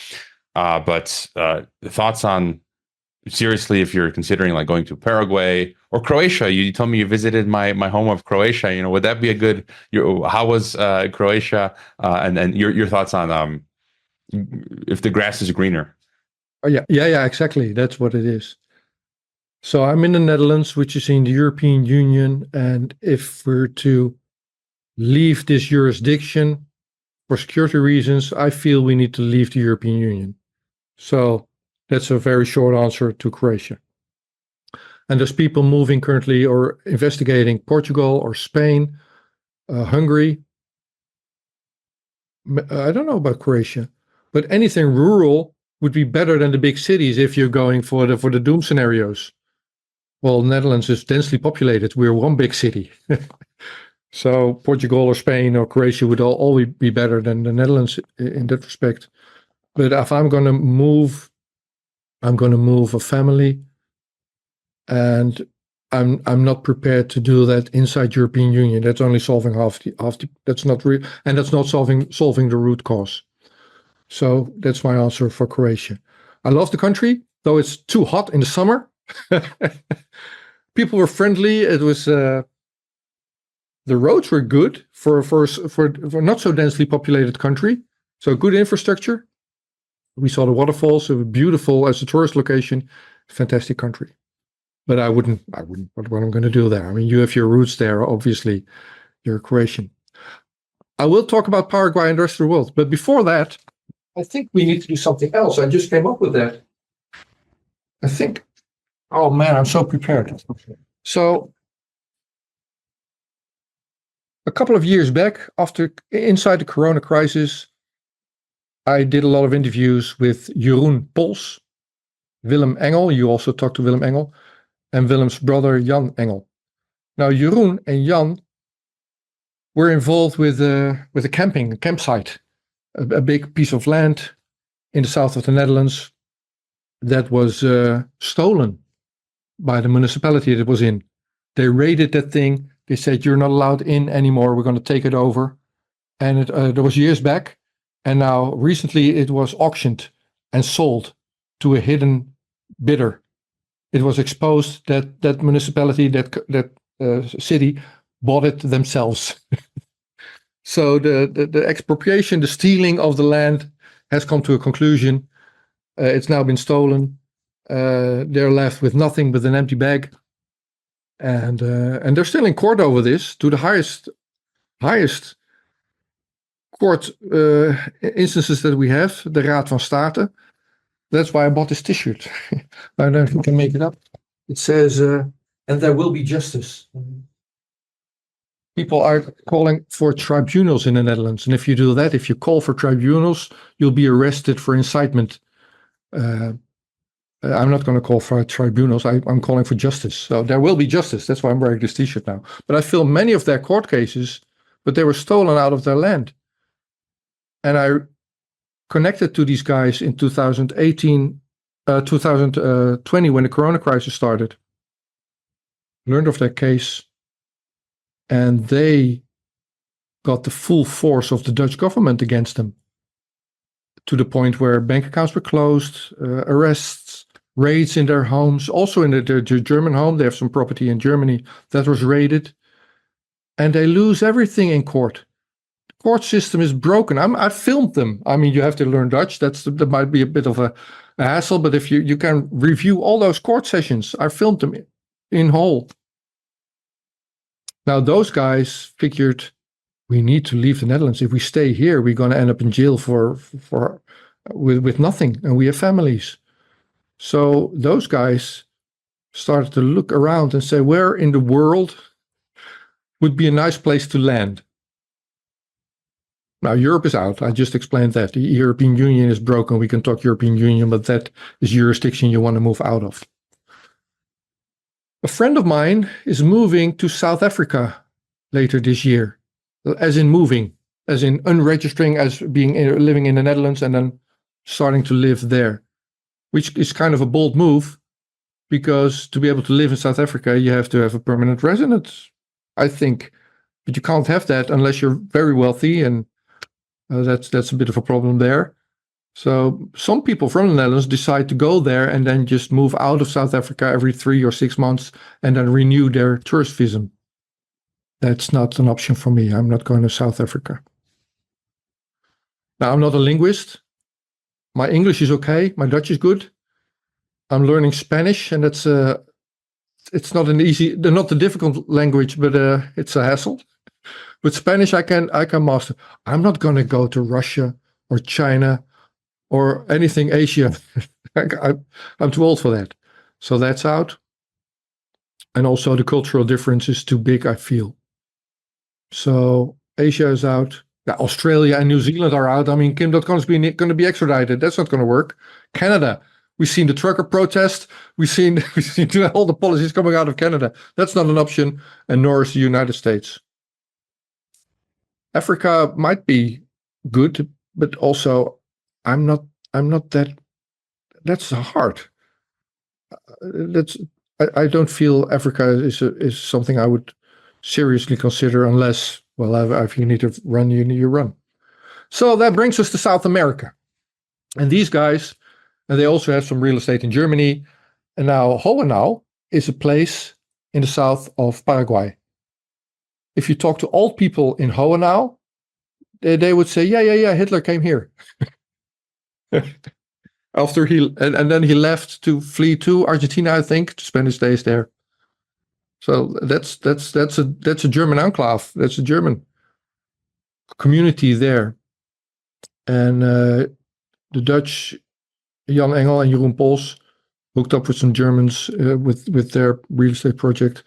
But thoughts on, seriously, if you're considering like going to Paraguay or Croatia? You told me you visited my home of Croatia. You know, would that be a good? How was Croatia? And your thoughts on if the grass is greener? Oh, yeah, exactly. That's what it is. So I'm in the Netherlands, which is in the European Union, and if we're to leave this jurisdiction for security reasons, I feel we need to leave the European Union. So that's a very short answer to Croatia. And there's people moving currently or investigating Portugal or Spain, Hungary. I don't know about Croatia, but anything rural would be better than the big cities if you're going for the doom scenarios. Well, Netherlands is densely populated. We're one big city. So Portugal or Spain or Croatia would always be better than the Netherlands in that respect. But if I'm going to move a family, and I'm not prepared to do that inside European Union. That's only solving half the that's not real, and that's not solving the root cause. So that's my answer for Croatia. I love the country, though it's too hot in the summer. People were friendly. It was the roads were good for not so densely populated country. So good infrastructure. We saw the waterfalls. It was beautiful as a tourist location. Fantastic country. But I wouldn't. What I'm going to do there? I mean, you have your roots there. Obviously, you're Croatian. I will talk about Paraguay and the rest of the world. But before that, I think we need to do something else. I just came up with that. I think. Oh man, I'm so prepared. So, a couple of years back, inside the Corona crisis, I did a lot of interviews with Jeroen Pols, Willem Engel. You also talked to Willem Engel, and Willem's brother Jan Engel. Now, Jeroen and Jan were involved with a campsite, a big piece of land in the south of the Netherlands that was stolen by the municipality that it was in. They raided that thing. They said, "You're not allowed in anymore. We're going to take it over." And that was years back. And now recently it was auctioned and sold to a hidden bidder. It was exposed that that municipality, that city, bought it themselves. So the expropriation, the stealing of the land has come to a conclusion. It's now been stolen. They're left with nothing but an empty bag. And they're still in court over this, to the highest court instances that we have, the Raad van State. That's why I bought this t-shirt. I don't know if you can make it up. It says, and there will be justice. People are calling for tribunals in the Netherlands. And if you do that, if you call for tribunals, you'll be arrested for incitement. I'm not going to call for tribunals. I'm calling for justice. So there will be justice. That's why I'm wearing this t-shirt now. But I filmed many of their court cases, but they were stolen out of their land. And I connected to these guys in 2020 when the Corona crisis started. Learned of their case. And they got the full force of the Dutch government against them, to the point where bank accounts were closed, arrests, raids in their homes. Also in their German home, they have some property in Germany that was raided. And they lose everything in court. The court system is broken. I filmed them. I mean, you have to learn Dutch. That might be a bit of a hassle, but if you can review all those court sessions, I filmed them in whole. Now, those guys figured we need to leave the Netherlands. If we stay here, we're going to end up in jail with nothing, and we have families. So those guys started to look around and say, where in the world would be a nice place to land? Now, Europe is out. I just explained that. The European Union is broken. We can talk European Union, but that is jurisdiction you want to move out of. A friend of mine is moving to South Africa later this year, as in unregistering, as being living in the Netherlands and then starting to live there, which is kind of a bold move, because to be able to live in South Africa, you have to have a permanent residence, I think. But you can't have that unless you're very wealthy, and that's a bit of a problem there. So some people from the Netherlands decide to go there and then just move out of South Africa every 3 or 6 months and then renew their tourist visa. That's not an option for me. I'm not going to South Africa. Now, I'm not a linguist. My English is okay. My Dutch is good. I'm learning Spanish, and it's not the difficult language, but it's a hassle. With Spanish, I can master. I'm not going to go to Russia or China or anything Asia. I'm too old for that. So that's out. And also the cultural difference is too big, I feel. So Asia is out. Yeah, Australia and New Zealand are out. I mean, Kim Dotcom is going to be extradited. That's not going to work. Canada, we've seen the trucker protest. We've seen all the policies coming out of Canada. That's not an option, and nor is the United States. Africa might be good, but also I'm not that. That's hard. I don't feel Africa is something I would seriously consider unless, well, if you need to run, you run. So that brings us to South America. And these guys, and they also have some real estate in Germany. And now Hohenau is a place in the south of Paraguay. If you talk to old people in Hohenau, they would say, yeah, Hitler came here. After and then he left to flee to Argentina, I think, to spend his days there. So that's a German enclave. That's a German community there. And the Dutch, Jan Engel and Jeroen Pols, hooked up with some Germans with their real estate project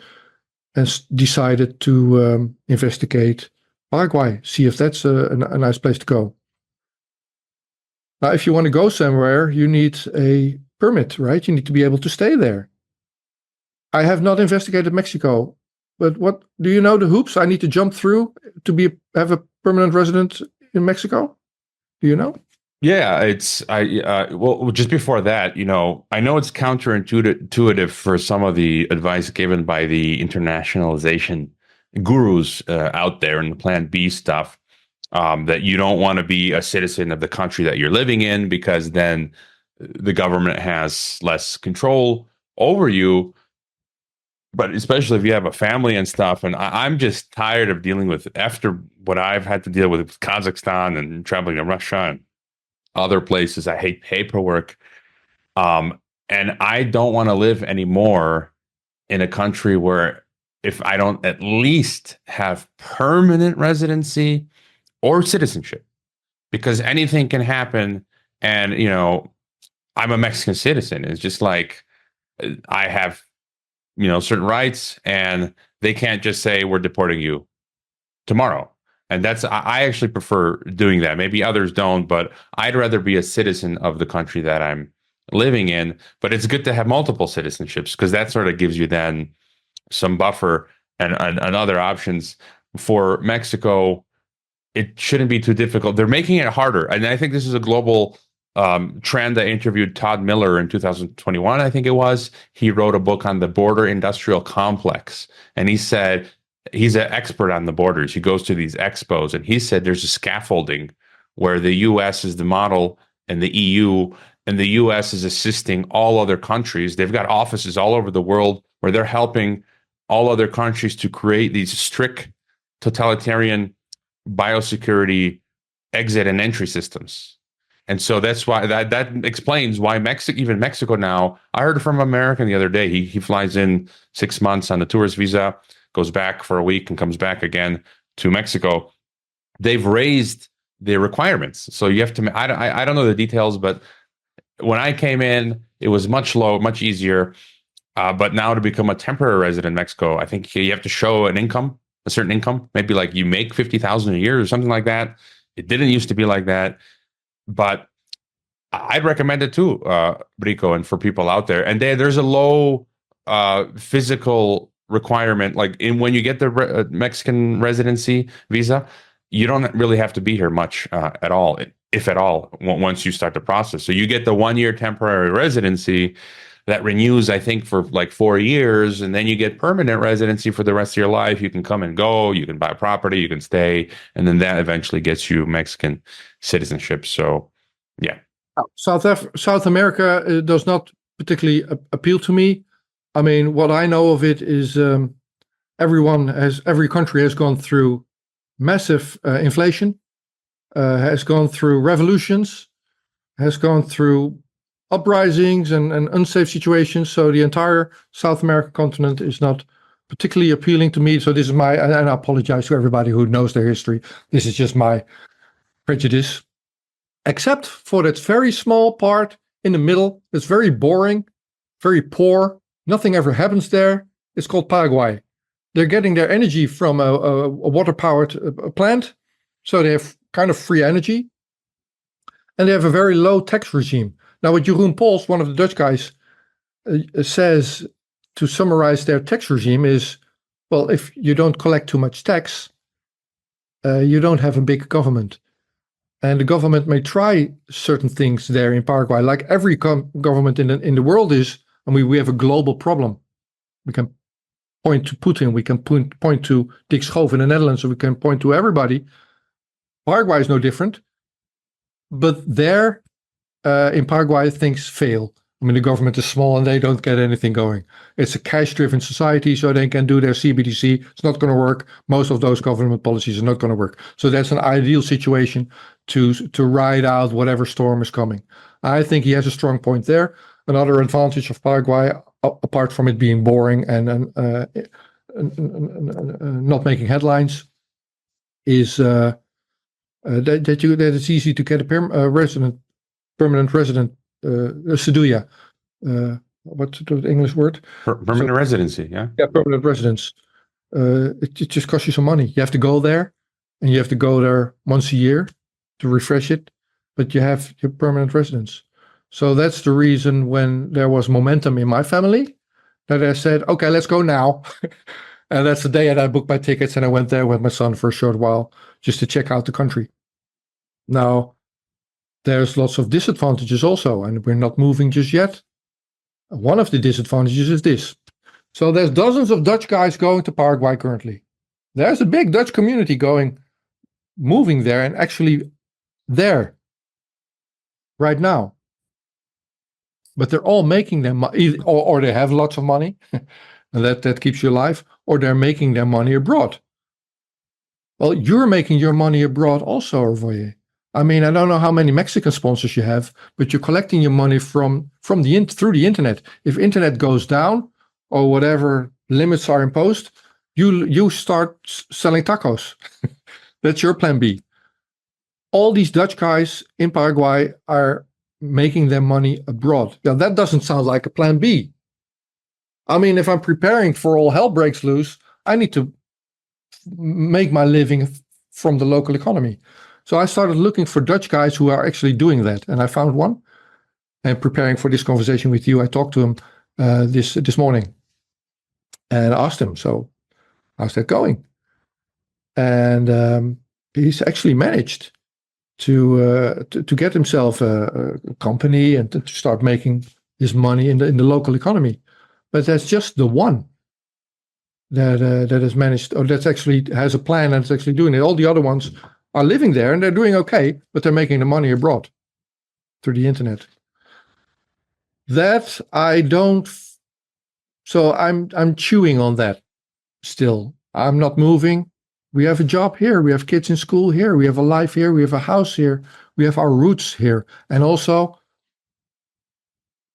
and decided to investigate Paraguay, see if that's a nice place to go. Now, if you want to go somewhere, you need a permit, right? You need to be able to stay there. I have not investigated Mexico, but what do you know the hoops I need to jump through to have a permanent resident in Mexico? Do you know? Yeah, well, just before that, I know it's counterintuitive for some of the advice given by the internationalization gurus out there in the Plan B stuff, that you don't want to be a citizen of the country that you're living in because then the government has less control over you. But especially if you have a family and stuff, and I'm just tired of dealing with, after what I've had to deal with Kazakhstan and traveling to Russia and other places. I hate paperwork. And I don't want to live anymore in a country where if I don't at least have permanent residency or citizenship, because anything can happen. And, I'm a Mexican citizen. It's just like I have, certain rights, and they can't just say we're deporting you tomorrow. And I actually prefer doing that. Maybe others don't, but I'd rather be a citizen of the country that I'm living in. But it's good to have multiple citizenships because that sort of gives you then some buffer and other options. For Mexico, it shouldn't be too difficult. They're making it harder. And I think this is a global trend. I interviewed Todd Miller in 2021, I think it was. He wrote a book on the border industrial complex. And he said, he's an expert on the borders. He goes to these expos, and he said there's a scaffolding where the US is the model and the EU, and the US is assisting all other countries. They've got offices all over the world where they're helping all other countries to create these strict totalitarian biosecurity exit and entry systems. And so that's why that explains why even Mexico now. I heard from an American the other day. He flies in 6 months on the tourist visa, goes back for a week and comes back again to Mexico. They've raised the requirements. So you have to, I don't know the details, but when I came in, it was much easier. But now to become a temporary resident in Mexico, I think you have to show a certain income, maybe like you make 50,000 a year or something like that. It didn't used to be like that, but I'd recommend it too, Rico, and for people out there. And there's a low physical requirement, like when you get the Mexican residency visa, you don't really have to be here much at all, if at all, once you start the process. So you get the 1-year temporary residency that renews, I think, for like 4 years, and then you get permanent residency for the rest of your life. You can come and go, you can buy property, you can stay, and then that eventually gets you Mexican citizenship. So, yeah. South America does not particularly appeal to me. I mean, what I know of it is every country has gone through massive inflation, has gone through revolutions, has gone through uprisings and unsafe situations. So the entire South American continent is not particularly appealing to me. So this is and I apologize to everybody who knows their history. This is just my prejudice, except for that very small part in the middle. It's very boring, very poor. Nothing ever happens there. It's called Paraguay. They're getting their energy from a water-powered plant. So they have kind of free energy. And they have a very low tax regime. Now, what Jeroen Pols, one of the Dutch guys, says to summarize their tax regime is, well, if you don't collect too much tax, you don't have a big government. And the government may try certain things there in Paraguay, like every government in the world is. I mean, we have a global problem. We can point to Putin, we can point to Dick Schoof in the Netherlands, so we can point to everybody. Paraguay is no different. But there, in Paraguay, things fail. I mean, the government is small and they don't get anything going. It's a cash-driven society, so they can do their CBDC. It's not going to work. Most of those government policies are not going to work. So that's an ideal situation to ride out whatever storm is coming. I think he has a strong point there. Another advantage of Paraguay, apart from it being boring and not making headlines, is that it's easy to get a permanent resident, cedula. What's the English word? Permanent residency, yeah? Yeah, permanent residence. It just costs you some money. You have to go there, and you have to go there once a year to refresh it, but you have your permanent residence. So that's the reason when there was momentum in my family that I said, okay, let's go now. And that's the day that I booked my tickets and I went there with my son for a short while just to check out the country. Now, there's lots of disadvantages also, and we're not moving just yet. One of the disadvantages is this. So there's dozens of Dutch guys going to Paraguay currently. There's a big Dutch community moving there and actually there right now. But they're all making their money, or they have lots of money, and that keeps you alive, or they're making their money abroad. Well, you're making your money abroad also, Orvoye. I mean, I don't know how many Mexican sponsors you have, but you're collecting your money through the internet. If internet goes down or whatever limits are imposed, you start selling tacos. That's your plan B. All these Dutch guys in Paraguay are making their money abroad. Now, that doesn't sound like a plan B. I mean, if I'm preparing for all hell breaks loose, I need to make my living from the local economy. So I started looking for Dutch guys who are actually doing that. And I found one. And preparing for this conversation with you, I talked to him this morning and asked him, so how's that going? And he's actually managed to get himself a company and to start making his money in the local economy. But that's just the one that has managed, or that actually has a plan and is actually doing it. All the other ones are living there and they're doing okay, but they're making the money abroad through the internet. That I don't. So I'm chewing on that still. I'm not moving. We have a job here. We have kids in school here. We have a life here. We have a house here. We have our roots here. And also,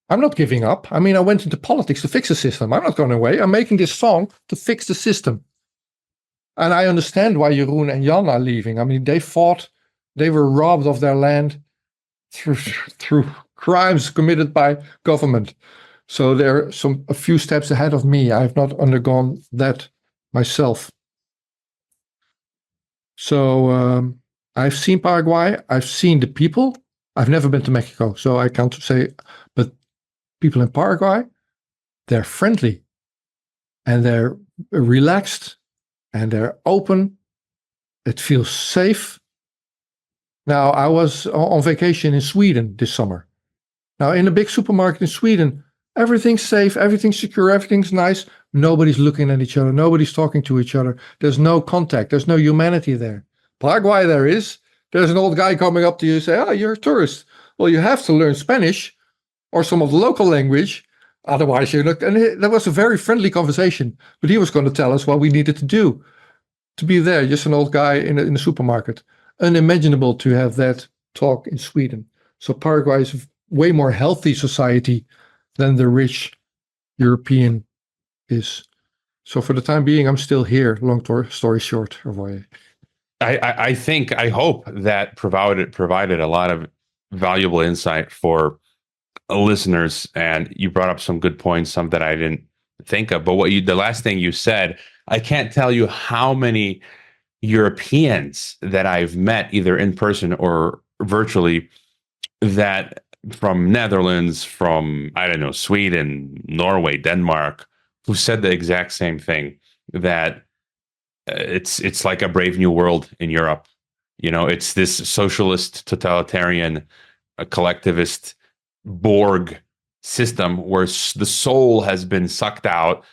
I'm not giving up. I mean, I went into politics to fix the system. I'm not going away. I'm making this song to fix the system. And I understand why Jeroen and Jan are leaving. I mean, they fought, they were robbed of their land through crimes committed by government. So they're a few steps ahead of me. I have not undergone that myself. So I've seen Paraguay. I've seen the people. I've never been to Mexico, so I can't say. But people in Paraguay, they're friendly, and they're relaxed, and they're open. It feels safe. Now, I was on vacation in Sweden this summer. Now, in a big supermarket in Sweden, everything's safe, everything's secure, everything's nice. Nobody's looking at each other. Nobody's talking to each other. There's no contact. There's no humanity there. Paraguay, there is. There's an old guy coming up to you and say, "Oh, you're a tourist. Well, you have to learn Spanish or some of the local language. Otherwise, you're not." And that was a very friendly conversation. But he was going to tell us what we needed to do to be there. Just an old guy in the supermarket. Unimaginable to have that talk in Sweden. So Paraguay is a way more healthy society than the rich European is. So for the time being, I'm still here. Long story short. I hope that provided a lot of valuable insight for listeners, and you brought up some good points, some that I didn't think of. But the last thing you said, I can't tell you how many Europeans that I've met, either in person or virtually, that from Netherlands, from, I don't know, Sweden, Norway, Denmark, who said the exact same thing, that it's like a brave new world in Europe. It's this socialist, totalitarian, collectivist Borg system where the soul has been sucked out.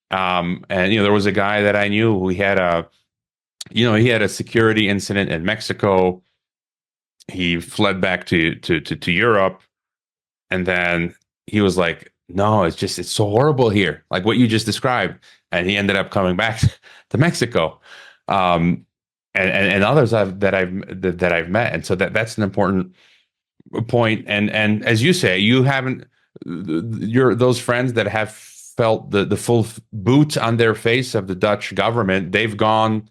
And there was a guy that I knew who had a security incident in Mexico. He fled back to Europe, and then he was like, "No, it's so horrible here," like what you just described. And he ended up coming back to Mexico, and others that I've met. And so that's an important point. And as you say, you haven't, those friends that have felt the full boot on their face of the Dutch government, they've gone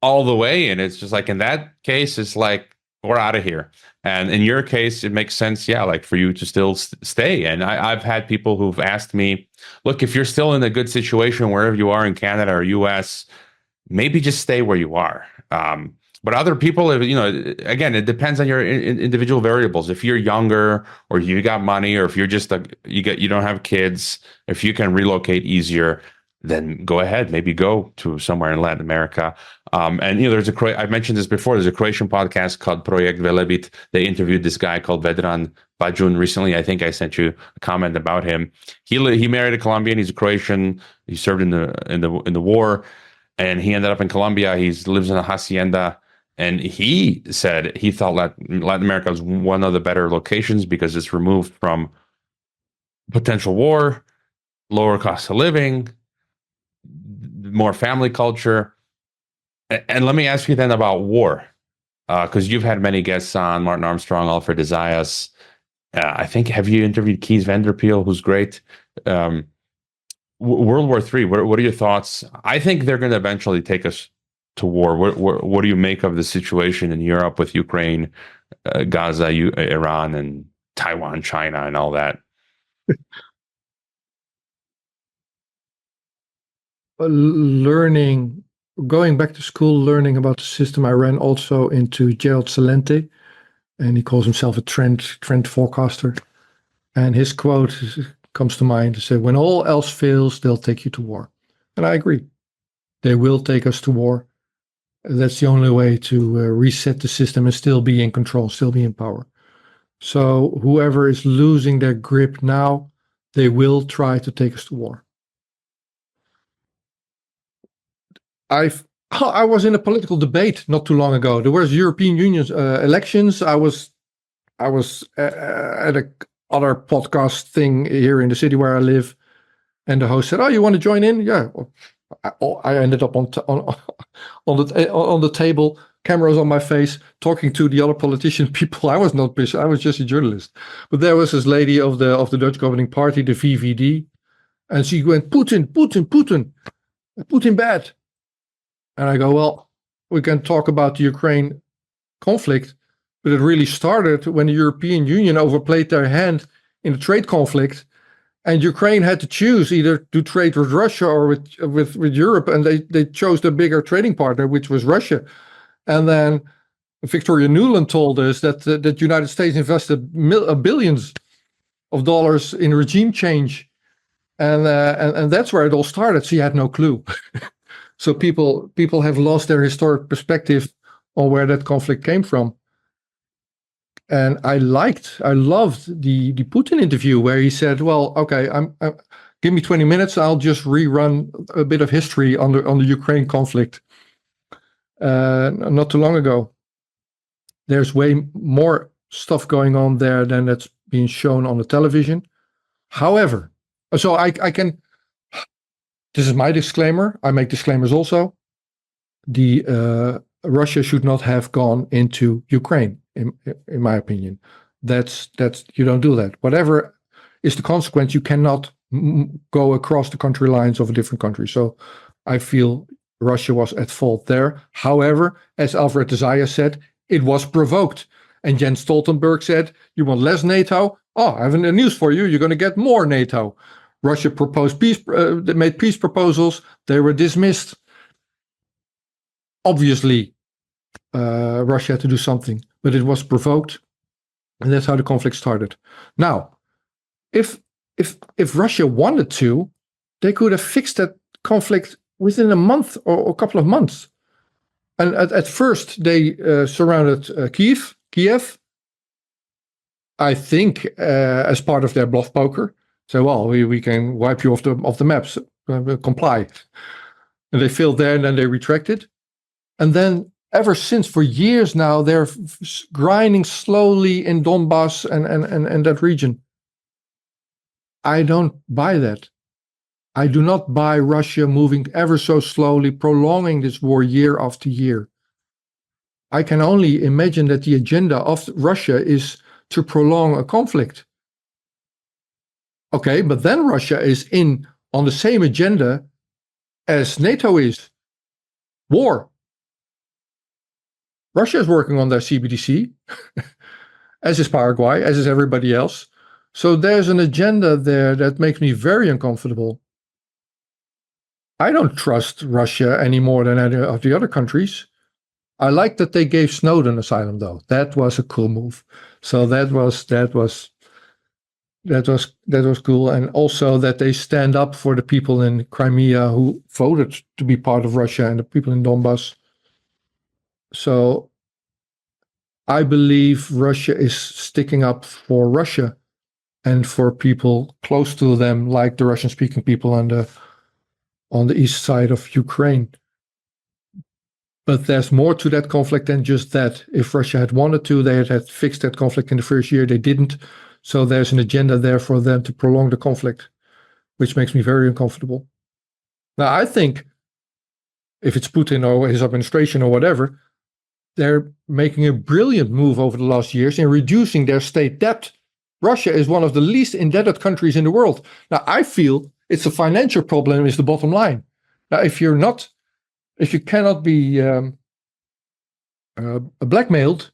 all the way. And it's just like, in that case, it's like, we're out of here. And in your case, it makes sense, yeah, like for you to still stay. And I've had people who've asked me, look, if you're still in a good situation wherever you are in Canada or US, maybe just stay where you are. But other people, again, it depends on your individual variables. If you're younger, or you got money, or if you're just you don't have kids, if you can relocate easier, then go ahead. Maybe go to somewhere in Latin America. And I mentioned this before. There's a Croatian podcast called Projekt Velebit. They interviewed this guy called Vedran Bajun recently. I think I sent you a comment about him. He married a Colombian. He's a Croatian. He served in the war, and he ended up in Colombia. He lives in a hacienda. And he said he thought Latin America was one of the better locations because it's removed from potential war, lower cost of living, more family culture. And let me ask you then about war, because you've had many guests on, Martin Armstrong, Alfred Isaias. I think, have you interviewed Kees Vanderpeel, who's great? World War III, what are your thoughts? I think they're going to eventually take us to war. What do you make of the situation in Europe with Ukraine, Gaza, Iran, and Taiwan, China, and all that? Going back to school, learning about the system, I ran also into Gerald Celente, and he calls himself a trend forecaster. And his quote comes to mind to say, "When all else fails, they'll take you to war." And I agree. They will take us to war. That's the only way to reset the system and still be in control, still be in power. So whoever is losing their grip now, they will try to take us to war. I was in a political debate not too long ago. There was European Union elections. I was at a other podcast thing here in the city where I live, and the host said, "Oh, you want to join in?" Yeah. I ended up on the table, cameras on my face, talking to the other politician people. I was not busy. I was just a journalist. But there was this lady of the Dutch governing party, the VVD, and she went, Putin, Putin, Putin, Putin bad. And I go, well, we can talk about the Ukraine conflict, but it really started when the European Union overplayed their hand in the trade conflict, and Ukraine had to choose either to trade with Russia or with Europe, and they chose the bigger trading partner, which was Russia. And then Victoria Nuland told us that the United States invested billions of dollars in regime change, and that's where it all started. She had no clue. So people have lost their historic perspective on where that conflict came from. And I loved the Putin interview where he said, "Well, okay, give me 20 minutes. I'll just rerun a bit of history on the Ukraine conflict." Not too long ago, there's way more stuff going on there than that's being shown on the television. However, so I can. This is my disclaimer. I make disclaimers also. Russia should not have gone into Ukraine, in my opinion. That's you don't do that. Whatever is the consequence, you cannot go across the country lines of a different country. So I feel Russia was at fault there. However, as Alfred de Zaya said, it was provoked. And Jens Stoltenberg said, "You want less NATO? Oh, I have news for you. You're going to get more NATO." Russia proposed peace, made peace proposals. They were dismissed. Obviously, Russia had to do something, but it was provoked, and that's how the conflict started. Now, if Russia wanted to, they could have fixed that conflict within a month or a couple of months. And at first, they surrounded Kiev. I think as part of their bluff poker. So, well, we can wipe you off the maps, comply. And they failed there, and then they retracted. And then ever since, for years now, they're grinding slowly in Donbass and that region. I don't buy that. I do not buy Russia moving ever so slowly, prolonging this war year after year. I can only imagine that the agenda of Russia is to prolong a conflict. Okay, but then Russia is on the same agenda as NATO is. War. Russia is working on their CBDC, as is Paraguay, as is everybody else. So there's an agenda there that makes me very uncomfortable. I don't trust Russia any more than any of the other countries. I like that they gave Snowden asylum, though. That was a cool move. So that was cool, and also that they stand up for the people in Crimea who voted to be part of Russia and the people in Donbass. So I believe Russia is sticking up for Russia and for people close to them, like the Russian-speaking people on the east side of Ukraine. But there's more to that conflict than just that. If Russia had wanted to, they had fixed that conflict in the first year. They didn't. So there's an agenda there for them to prolong the conflict, which makes me very uncomfortable. Now, I think if it's Putin or his administration or whatever, they're making a brilliant move over the last years in reducing their state debt. Russia is one of the least indebted countries in the world. Now, I feel it's a financial problem is the bottom line. Now, if you cannot be blackmailed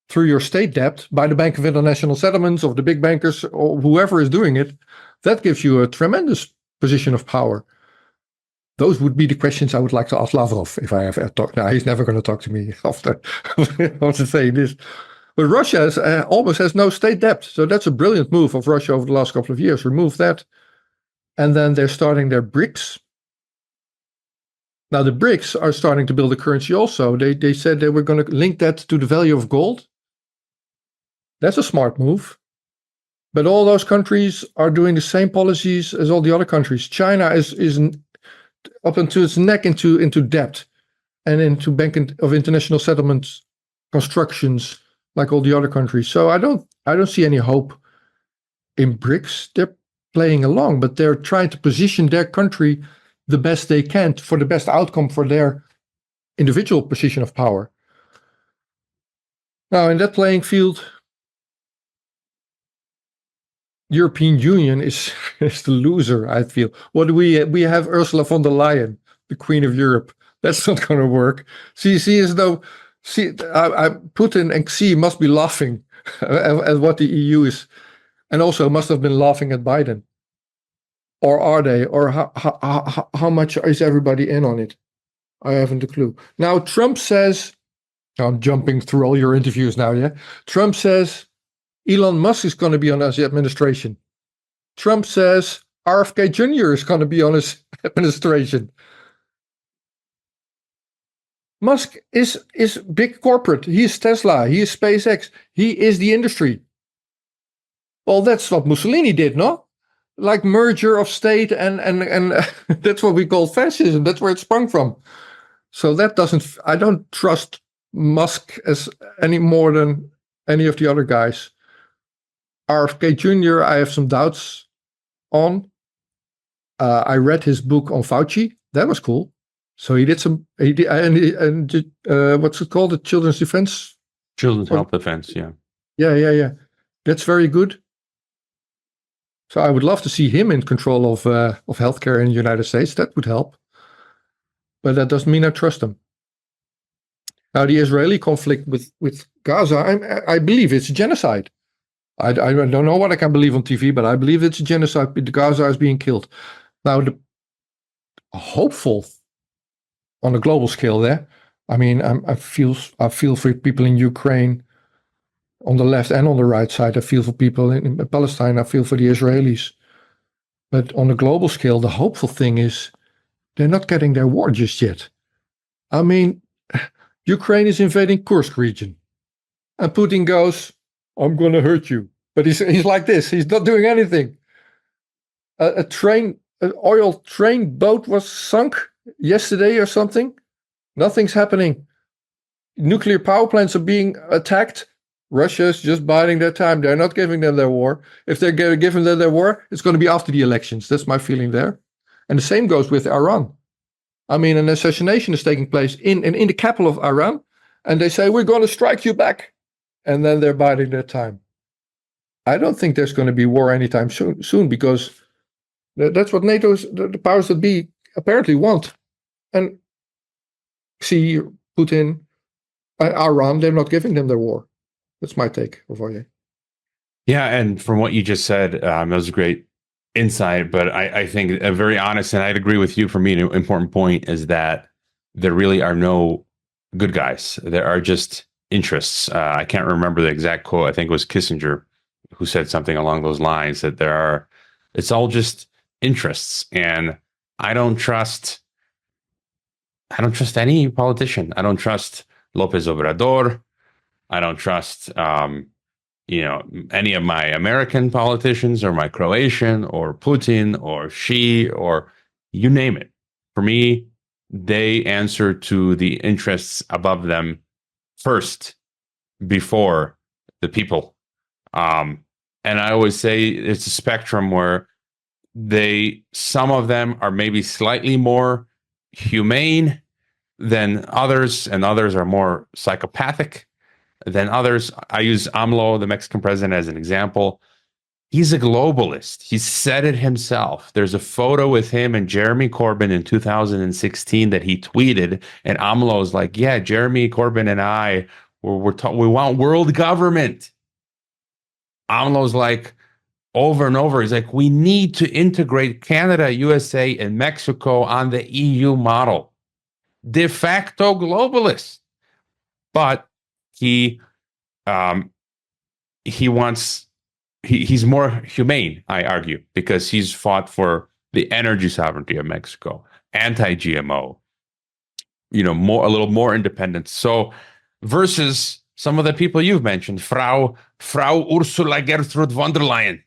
through your state debt by the Bank of International Settlements or the big bankers or whoever is doing it, that gives you a tremendous position of power. Those would be the questions I would like to ask Lavrov if I ever talk. Now, he's never going to talk to me after saying this. But Russia almost has no state debt. So that's a brilliant move of Russia over the last couple of years. Remove that. And then they're starting their BRICS. Now, the BRICS are starting to build a currency also. They said they were going to link that to the value of gold. That's a smart move. But all those countries are doing the same policies as all the other countries. China is up into its neck into debt and into Bank of International Settlements constructions like all the other countries. So I don't see any hope in BRICS. They're playing along, but they're trying to position their country the best they can for the best outcome for their individual position of power. Now, in that playing field, European Union is the loser, I feel. What do we have? Ursula von der Leyen, the Queen of Europe, That's not going to work. See, as though, Putin and Xi must be laughing at what the EU is, and also must have been laughing at Biden. Or are they? Or how much is everybody in on it? I haven't a clue. Now, Trump says, I'm jumping through all your interviews now, yeah? Trump says Elon Musk is going to be on his administration. Trump says RFK Jr. is going to be on his administration. Musk is big corporate. He is Tesla. He is SpaceX. He is the industry. Well, that's what Mussolini did, no? Like merger of state and that's what we call fascism. That's where it sprung from. So I don't trust Musk as any more than any of the other guys. RFK Jr., I have some doubts on. I read his book on Fauci. That was cool. So he did what's it called? The Children's Defense? Children's Health Defense, yeah. Yeah. That's very good. So I would love to see him in control of healthcare in the United States. That would help. But that doesn't mean I trust him. Now, the Israeli conflict with Gaza, I believe it's a genocide. I don't know what I can believe on TV, but I believe it's a genocide. Gaza is being killed. Now, hopeful on a global scale there. I mean, I feel for people in Ukraine on the left and on the right side. I feel for people in Palestine. I feel for the Israelis. But on a global scale, the hopeful thing is they're not getting their war just yet. I mean, Ukraine is invading Kursk region. And Putin goes, I'm going to hurt you. But he's like this. He's not doing anything. An oil train boat was sunk yesterday or something. Nothing's happening. Nuclear power plants are being attacked. Russia's just biding their time. They're not giving them their war. If they're giving them their war, it's going to be after the elections. That's my feeling there. And the same goes with Iran. I mean, an assassination is taking place in the capital of Iran. And they say, we're going to strike you back. And then they're biding their time. I don't think there's going to be war anytime soon because that's what NATO's, the powers that be apparently want. And see, Putin, Iran, they're not giving them their war. That's my take, Ovoye. Yeah, and from what you just said, that was a great insight. But I think very honest, and I'd agree with you. For me, an important point is that there really are no good guys. There are just interests. I can't remember the exact quote. I think it was Kissinger who said something along those lines, that it's all just interests. And I don't trust any politician. I don't trust López Obrador. I don't trust, any of my American politicians or my Croatian or Putin or Xi or you name it. For me, they answer to the interests above them first before the people. And I always say it's a spectrum where some of them are maybe slightly more humane than others, and others are more psychopathic than others. I use AMLO, the Mexican president, as an example. He's a globalist. He said it himself. There's a photo with him and Jeremy Corbyn in 2016 that he tweeted, and AMLO's like, yeah, Jeremy Corbyn and I, we want world government. AMLO's like, over and over, he's like, we need to integrate Canada, USA, and Mexico on the EU model. De facto globalist. But he's more humane, I argue, because he's fought for the energy sovereignty of Mexico, anti-GMO, a little more independence. So versus some of the people you've mentioned, Frau Ursula Gertrude von der Leyen,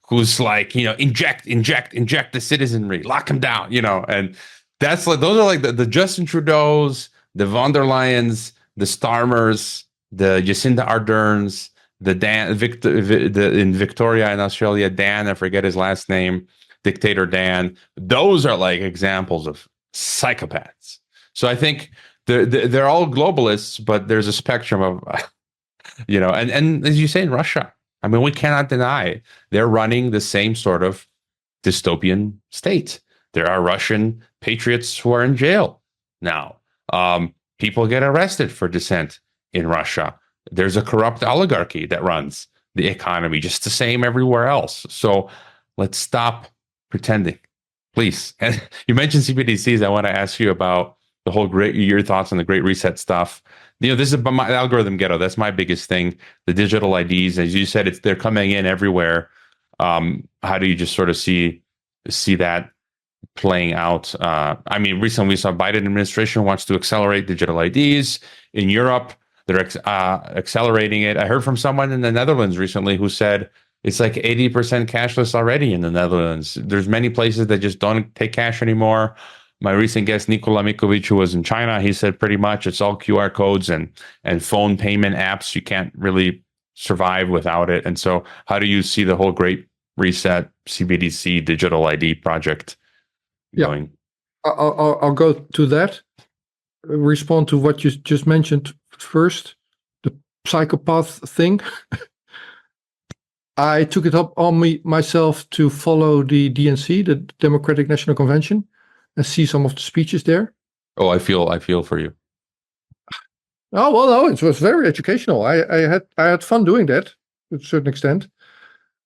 who's like, inject the citizenry, lock them down, and that's like, those are like the Justin Trudeau's, the von der Leyens, the Starmers, the Jacinda Arderns, the Dan, in Victoria in Australia, Dan, I forget his last name, Dictator Dan. Those are like examples of psychopaths. So I think they're all globalists, but there's a spectrum of, and as you say in Russia, I mean, we cannot deny they're running the same sort of dystopian state. There are Russian patriots who are in jail now. People get arrested for dissent in Russia. There's a corrupt oligarchy that runs the economy, just the same everywhere else. So let's stop pretending, please. And you mentioned CBDCs. I want to ask you about your thoughts on the Great Reset stuff. This is my algorithm ghetto. That's my biggest thing. The digital IDs, as you said, they're coming in everywhere. How do you just sort of see that playing out? Recently we saw Biden administration wants to accelerate digital IDs in Europe. They're accelerating it. I heard from someone in the Netherlands recently who said it's like 80% cashless already in the Netherlands. There's many places that just don't take cash anymore. My recent guest, Nikola Mikovic, who was in China, he said pretty much it's all QR codes and phone payment apps. You can't really survive without it. And so how do you see the whole Great Reset CBDC digital ID project going? I'll go to that. Respond to what you just mentioned first, the psychopath thing. I took it up on myself to follow the DNC, the Democratic National Convention, and see some of the speeches there. Oh, I feel for you. Oh well, no, it was very educational. I had fun doing that to a certain extent.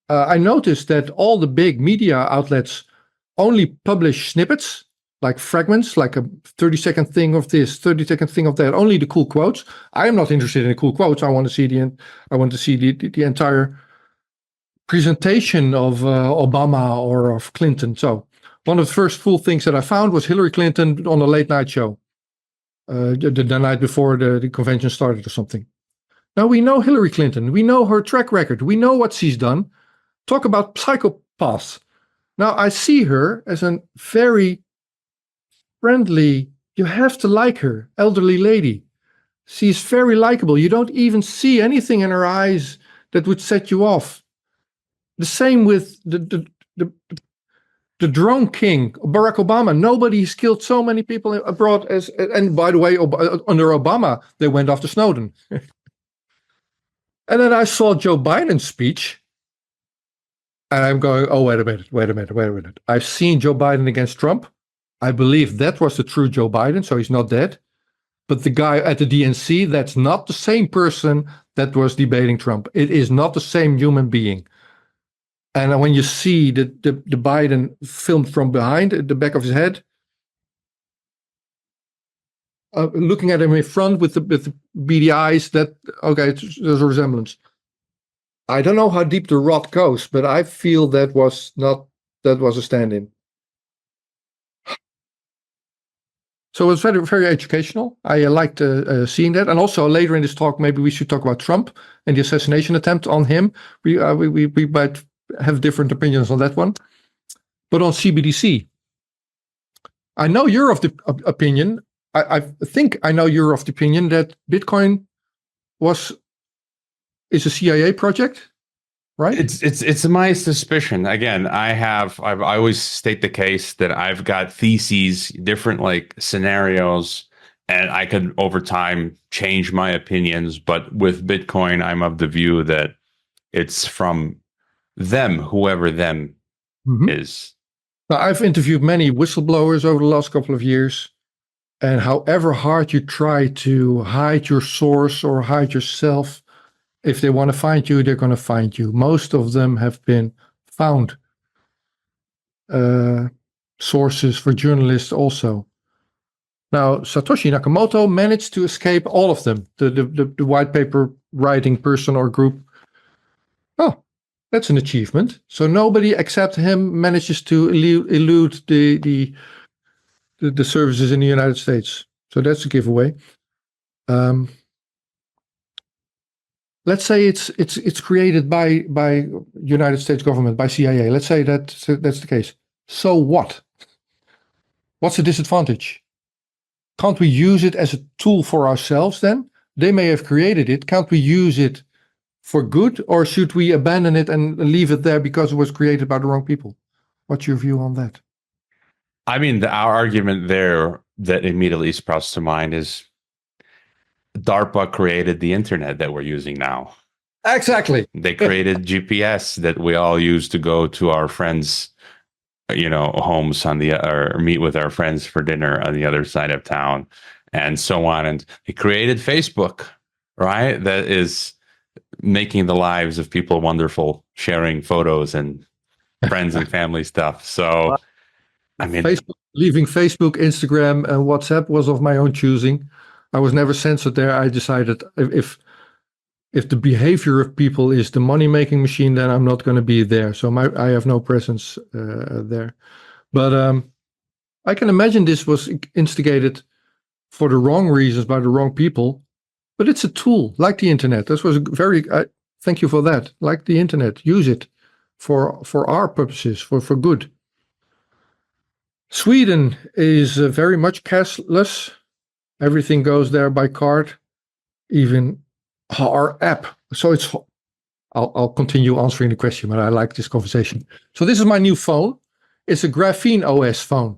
I noticed that all the big media outlets only publish snippets, like fragments, like a 30-second thing of this, 30-second thing of that. Only the cool quotes. I am not interested in the cool quotes. I want to see the entire presentation of Obama or of Clinton. So one of the first cool things that I found was Hillary Clinton on a late night show, the night before the convention started or something. Now we know Hillary Clinton. We know her track record. We know what she's done. Talk about psychopaths. Now I see her as a very friendly, you have to like her, elderly lady. She's very likable. You don't even see anything in her eyes that would set you off. The same with the drone king, Barack Obama. Nobody's killed so many people abroad as, and by the way, under Obama, they went after Snowden. And then I saw Joe Biden's speech, and I'm going, oh, wait a minute. I've seen Joe Biden against Trump. I believe that was the true Joe Biden, so he's not dead. But the guy at the DNC, that's not the same person that was debating Trump. It is not the same human being. And when you see the Biden filmed from behind, the back of his head, looking at him in front with the beady eyes, there's a resemblance. I don't know how deep the rot goes, but I feel that was a stand-in. So it was very, very educational. I liked seeing that. And also later in this talk, maybe we should talk about Trump and the assassination attempt on him. We might have different opinions on that one. But on CBDC, I know you're of the opinion, I think I know you're of the opinion that Bitcoin is a CIA project, right? It's my suspicion. Again, I always state the case that I've got theses, different like scenarios, and I could over time change my opinions. But with Bitcoin, I'm of the view that it's from them, whoever them is. Now, I've interviewed many whistleblowers over the last couple of years, and however hard you try to hide your source or hide yourself, if they want to find you, they're going to find you. Most of them have been found sources for journalists also. Now, Satoshi Nakamoto managed to escape all of them, the white paper writing person or group. Oh, that's an achievement. So nobody except him manages to elude the services in the United States. So that's a giveaway. Let's say it's created by United States government, by CIA. Let's say that's the case. So what? What's the disadvantage? Can't we use it as a tool for ourselves then? They may have created it. Can't we use it for good, or should we abandon it and leave it there because it was created by the wrong people? What's your view on that? I mean, our argument there that immediately sprouts to mind is DARPA created the internet that we're using now. Exactly. They created GPS that we all use to go to our friends, homes or meet with our friends for dinner on the other side of town. and so on. And he created Facebook, right? That is making the lives of people wonderful, sharing photos and friends and family stuff. So, I mean, leaving Facebook, Instagram, and WhatsApp was of my own choosing. I was never censored there. I decided if the behavior of people is the money-making machine, then I'm not going to be there. So I have no presence there. But I can imagine this was instigated for the wrong reasons by the wrong people. But it's a tool, like the internet. This was thank you for that. Like the internet, use it for our purposes, for good. Sweden is very much cashless. Everything goes there by card, even our app. So I'll continue answering the question, but I like this conversation. So this is my new phone. It's a Graphene OS phone.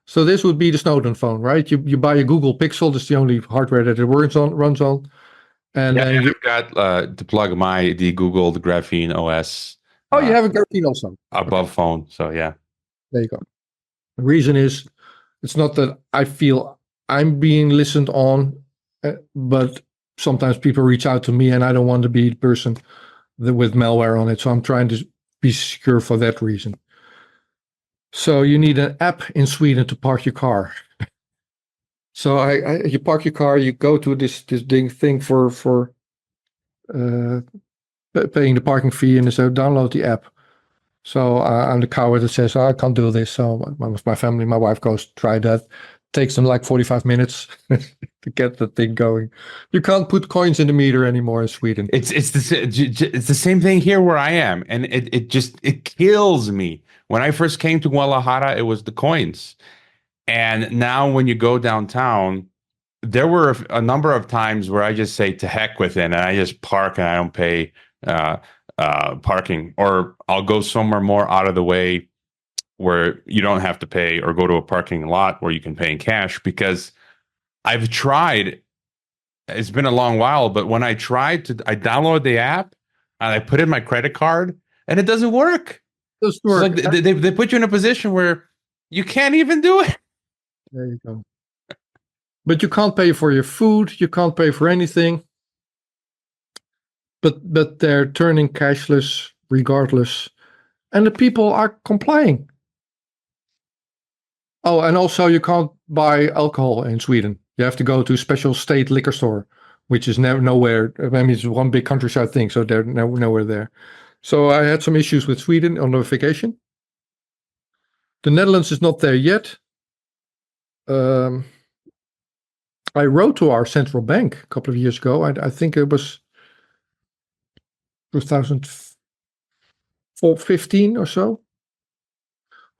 So this would be the Snowden phone, right? You buy a Google Pixel. That's the only hardware that it runs on. And yeah, then you've got to plug the Google Graphene OS. You have a Graphene also above phone. So yeah, there you go. The reason is, it's not that I feel I'm being listened on, but sometimes people reach out to me and I don't want to be the person with malware on it. So I'm trying to be secure for that reason. So you need an app in Sweden to park your car. So you park your car, you go to this thing for paying the parking fee, and so download the app. So I'm the coward that says, I can't do this. So my family, my wife goes, try that. Takes them like 45 minutes to get the thing going. You can't put coins in the meter anymore in Sweden. It's the same thing here where I am, and it kills me. When I first came to Guadalajara, it was the coins, and now when you go downtown, there were a number of times where I just say to heck with it, and I just park and I don't pay parking, or I'll go somewhere more out of the way where you don't have to pay, or go to a parking lot where you can pay in cash, because I've tried. It's been a long while, but when I download the app and I put in my credit card and it doesn't work. It doesn't work. So they put you in a position where you can't even do it. There you go. But you can't pay for your food. You can't pay for anything. But they're turning cashless regardless. And the people are complying. Oh, and also you can't buy alcohol in Sweden. You have to go to a special state liquor store, which is nowhere. I mean, it's one big countryside thing, so they're nowhere there. So I had some issues with Sweden on the vacation. The Netherlands is not there yet. I wrote to our central bank a couple of years ago. I think it was 2015 or so.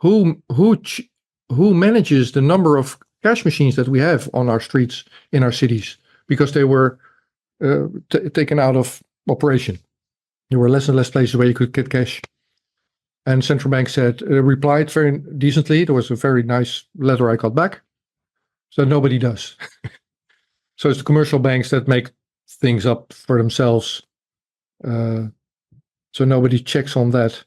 Who manages the number of cash machines that we have on our streets in our cities, because they were taken out of operation. There were less and less places where you could get cash. And central bank replied very decently. There was a very nice letter I got back. So nobody does. So it's the commercial banks that make things up for themselves. So nobody checks on that.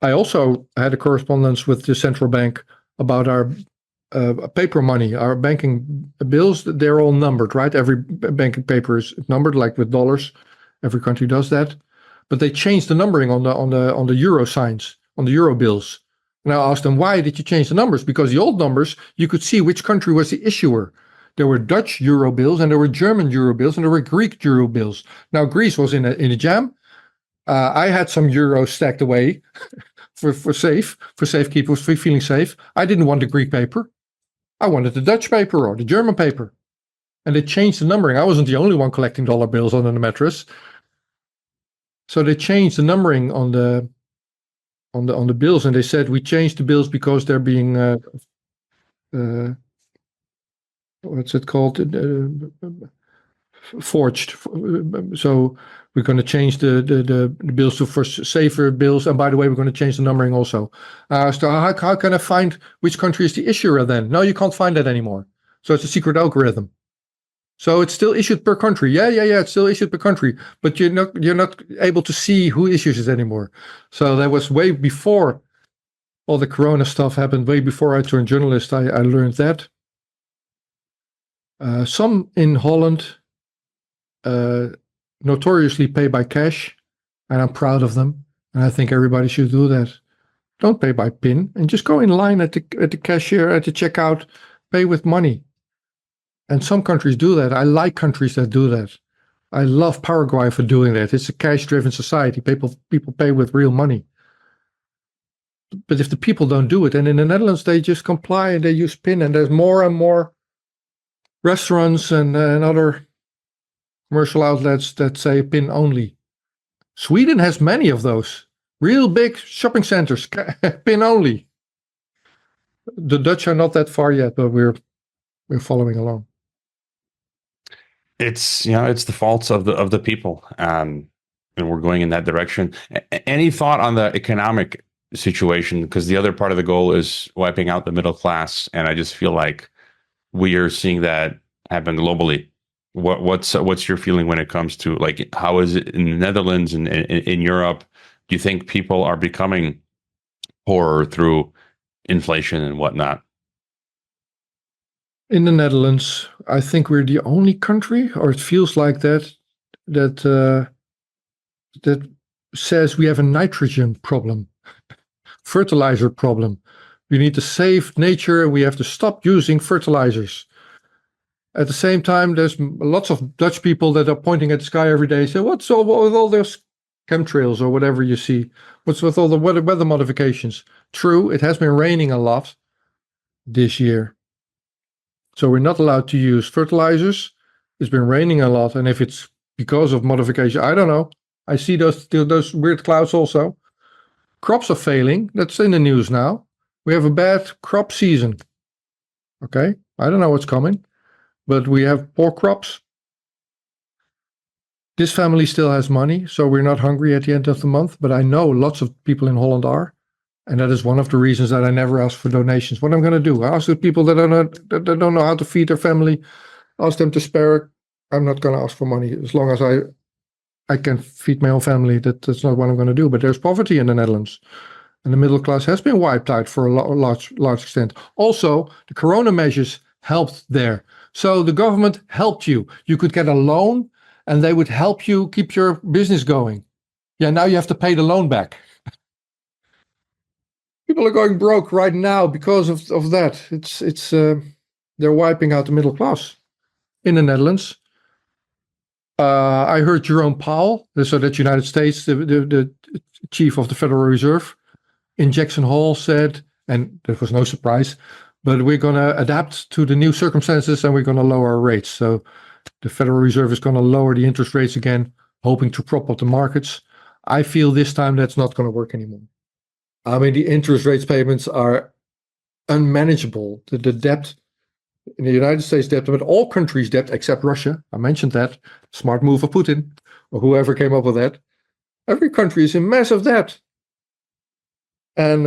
I also had a correspondence with the central bank about our paper money, our banking bills. They're all numbered, right? Every banking paper is numbered, like with dollars. Every country does that. But they changed the numbering on the euro signs, on the euro bills. And I asked them, why did you change the numbers? Because the old numbers, you could see which country was the issuer. There were Dutch euro bills, and there were German euro bills, and there were Greek euro bills. Now Greece was in a jam. I had some euros stacked away for safekeeping, for feeling safe. I didn't want the Greek paper. I wanted the Dutch paper or the German paper. And they changed the numbering. I wasn't the only one collecting dollar bills under the mattress. So they changed the numbering on the bills, and they said we changed the bills because they're being what's it called? Forged. So we're going to change the bills to for safer bills. And by the way, we're going to change the numbering also. So how can I find which country is the issuer then? No, you can't find that anymore. So it's a secret algorithm. So it's still issued per country. Yeah. It's still issued per country, but you're not able to see who issues it anymore. So that was way before all the Corona stuff happened. Way before I turned journalist, I learned that. Some in Holland notoriously pay by cash, and I'm proud of them. And I think everybody should do that. Don't pay by PIN, and just go in line at the cashier, at the checkout, pay with money. And some countries do that. I like countries that do that. I love Paraguay for doing that. It's a cash-driven society. People pay with real money. But if the people don't do it, and in the Netherlands they just comply and they use PIN, and there's more and more restaurants and other commercial outlets that say PIN only. Sweden has many of those. Real big shopping centers, PIN only. The Dutch are not that far yet, but we're following along. It's it's the faults of the people, and we're going in that direction. Any thought on the economic situation? Because the other part of the goal is wiping out the middle class, and I just feel like we are seeing that happen globally. What's your feeling when it comes to, like, how is it in the Netherlands and in Europe? Do you think people are becoming poorer through inflation and whatnot? In the Netherlands, I think we're the only country, or it feels like that says we have a nitrogen problem, fertilizer problem. We need to save nature. We have to stop using fertilizers. At the same time, there's lots of Dutch people that are pointing at the sky every day and say, what's with all those chemtrails or whatever you see? What's with all the weather modifications? True, it has been raining a lot this year. So we're not allowed to use fertilizers. It's been raining a lot. And if it's because of modification, I don't know. I see those weird clouds also. Crops are failing. That's in the news now. We have a bad crop season. Okay, I don't know what's coming, but we have poor crops. This family still has money, so we're not hungry at the end of the month. But I know lots of people in Holland are. And that is one of the reasons that I never ask for donations. What I'm going to do, I ask the people that don't know how to feed their family, ask them to spare. I'm not going to ask for money as long as I can feed my own family. That's not what I'm going to do. But there's poverty in the Netherlands, and the middle class has been wiped out for a large extent. Also, the corona measures helped there. So the government helped you. You could get a loan, and they would help you keep your business going. Yeah, now you have to pay the loan back. People are going broke right now because of that. It's they're wiping out the middle class in the Netherlands. I heard Jerome Powell, so that's United States, the chief of the Federal Reserve, in Jackson Hole said, and there was no surprise, but we're going to adapt to the new circumstances and we're going to lower our rates. So the Federal Reserve is going to lower the interest rates again, hoping to prop up the markets. I feel this time that's not going to work anymore. I mean, the interest rates payments are unmanageable. The debt in the United States debt, but all countries' debt except Russia. I mentioned that. Smart move of Putin or whoever came up with that. Every country is in massive debt. And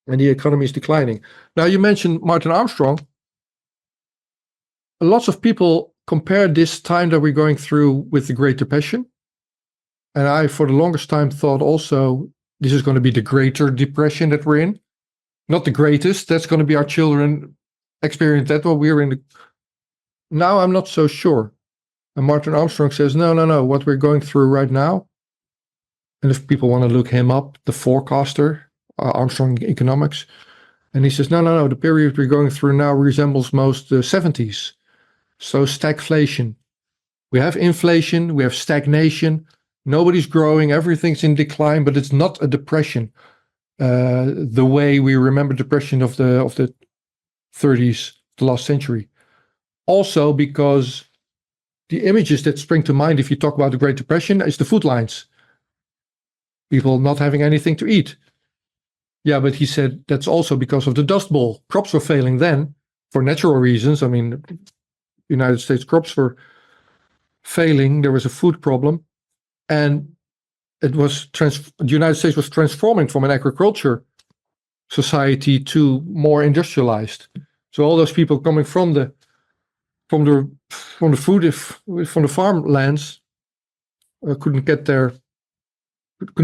the economy is declining. Now, you mentioned Martin Armstrong. Lots of people compare this time that we're going through with the Great Depression. And I, for the longest time, thought also this is going to be the Greater Depression that we're in. Not the greatest. That's going to be our children experience that what we're in. Now I'm not so sure. And Martin Armstrong says, no. What we're going through right now, and if people want to look him up, the forecaster, Armstrong Economics, and he says, no. The period we're going through now resembles most the 70s. So stagflation. We have inflation. We have stagnation. Nobody's growing. Everything's in decline, but it's not a depression. The way we remember depression of the 30s, the last century. Also because the images that spring to mind if you talk about the Great Depression is the food lines. People not having anything to eat. Yeah, but he said that's also because of the Dust Bowl. Crops were failing then for natural reasons. I mean, United States crops were failing. There was a food problem. And it was the United States was transforming from an agriculture society to more industrialized. So all those people coming from the farmlands couldn't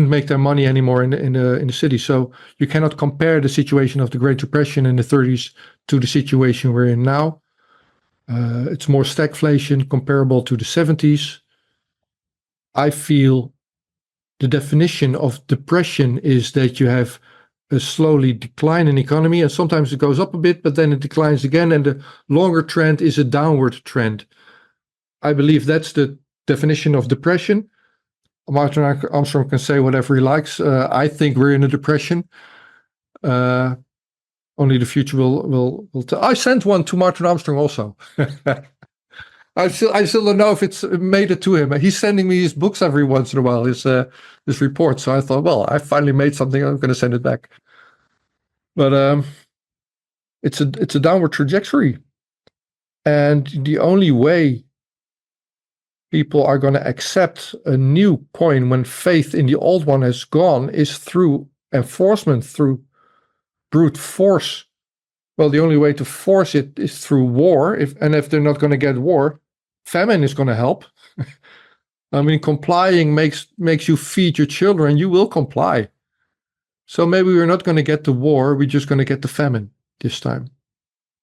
make their money anymore in the city. So you cannot compare the situation of the Great Depression in the 30s to the situation we're in now. It's more stagflation comparable to the 70s. I feel the definition of depression is that you have a slowly declining economy, and sometimes it goes up a bit, but then it declines again, and the longer trend is a downward trend. I believe that's the definition of depression. Martin Armstrong can say whatever he likes. I think we're in a depression. Only the future will tell. I sent one to Martin Armstrong also. I still don't know if it's made it to him. He's sending me his books every once in a while, his reports. So I thought, well, I finally made something. I'm going to send it back. But it's a downward trajectory, and the only way people are going to accept a new coin when faith in the old one has gone is through enforcement, through brute force. Well, the only way to force it is through war. If they're not going to get war, famine is going to help. I mean, complying makes you feed your children. You will comply. So maybe we're not going to get the war. We're just going to get the famine this time.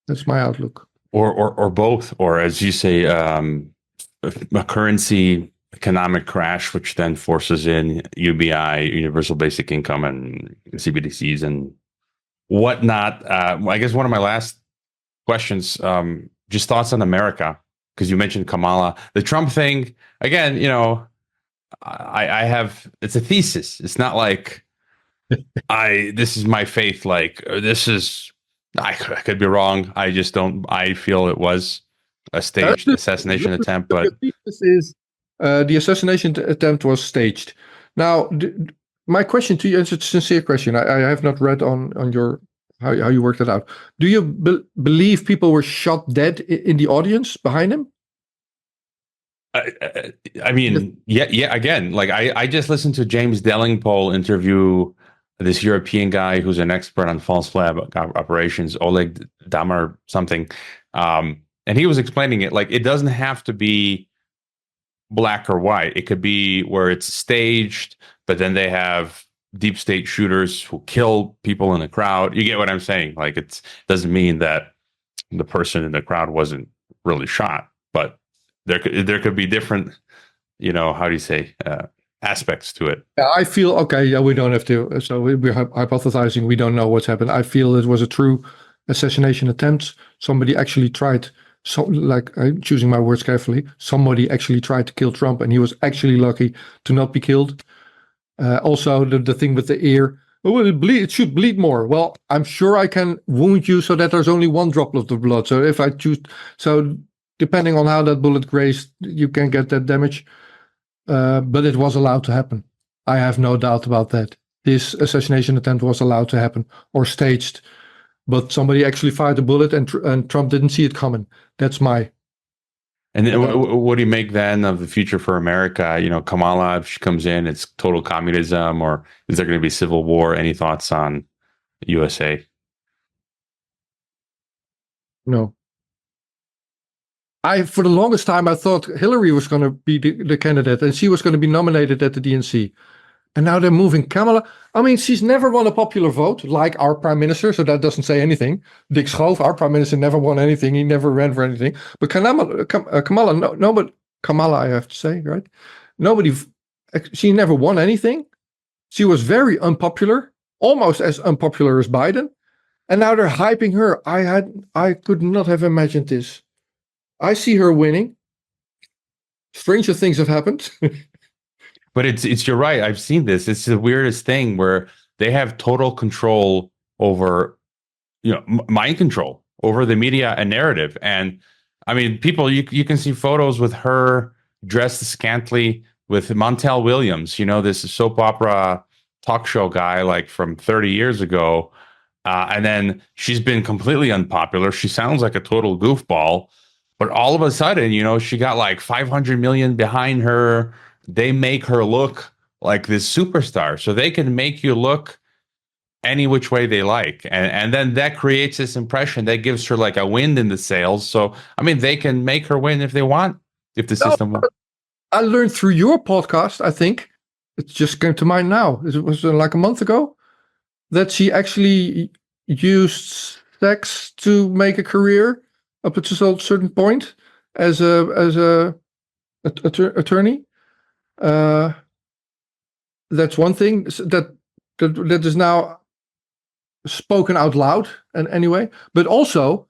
That's my outlook. Or both. Or as you say, a currency economic crash, which then forces in UBI, universal basic income, and CBDCs and whatnot. I guess one of my last questions, just thoughts on America, because you mentioned Kamala. The Trump thing, again, I have, it's a thesis. It's not like this is my faith, like this is, I could be wrong. I just don't, I feel it was a staged assassination attempt, but this is the assassination attempt was staged. Now, my question to you is a sincere question. I have not read on your how you worked it out. Do you believe people were shot dead in the audience behind him? I mean, yeah. Again, like I just listened to James Delingpole interview this European guy who's an expert on false flag operations, Oleg Damar something. And he was explaining it like it doesn't have to be black or white. It could be where it's staged, but then they have deep state shooters who kill people in the crowd. You get what I'm saying? Like it doesn't mean that the person in the crowd wasn't really shot, but there could be different, how do you say, aspects to it. Yeah, I feel okay. Yeah, we don't have to. So we're hypothesizing. We don't know what's happened. I feel it was a true assassination attempt. Somebody actually tried. So, like, I'm choosing my words carefully. Somebody actually tried to kill Trump, and he was actually lucky to not be killed. Also, the thing with the ear. Oh, it should bleed more. Well, I'm sure I can wound you so that there's only one droplet of blood. So if I choose, depending on how that bullet grazed, you can get that damage. But it was allowed to happen. I have no doubt about that. This assassination attempt was allowed to happen or staged. But somebody actually fired a bullet and Trump didn't see it coming. That's my... And then what do you make then of the future for America? Kamala, if she comes in, it's total communism, or is there going to be civil war? Any thoughts on USA? No. For the longest time, I thought Hillary was going to be the candidate and she was going to be nominated at the DNC. And now they're moving Kamala. I mean, she's never won a popular vote like our prime minister, so that doesn't say anything. Dick Schoof, our prime minister, never won anything. He never ran for anything. But Kamala, I have to say, right? She never won anything. She was very unpopular, almost as unpopular as Biden. And now they're hyping her. I could not have imagined this. I see her winning. Stranger things have happened. But it's you're right. I've seen this. It's the weirdest thing where they have total control over, mind control over the media and narrative. And I mean, people, you can see photos with her dressed scantily with Montel Williams, this soap opera talk show guy like from 30 years ago. And then she's been completely unpopular. She sounds like a total goofball. But all of a sudden, she got like 500 million behind her. They make her look like this superstar. So they can make you look any which way they like. And then that creates this impression that gives her like a wind in the sails. So, I mean, they can make her win if they want, if the system wants. I learned through your podcast, I think, it just came to mind now. It was like a month ago that she actually used sex to make a career. up to a certain point as a attorney. That's one thing that is now spoken out loud, and anyway, but also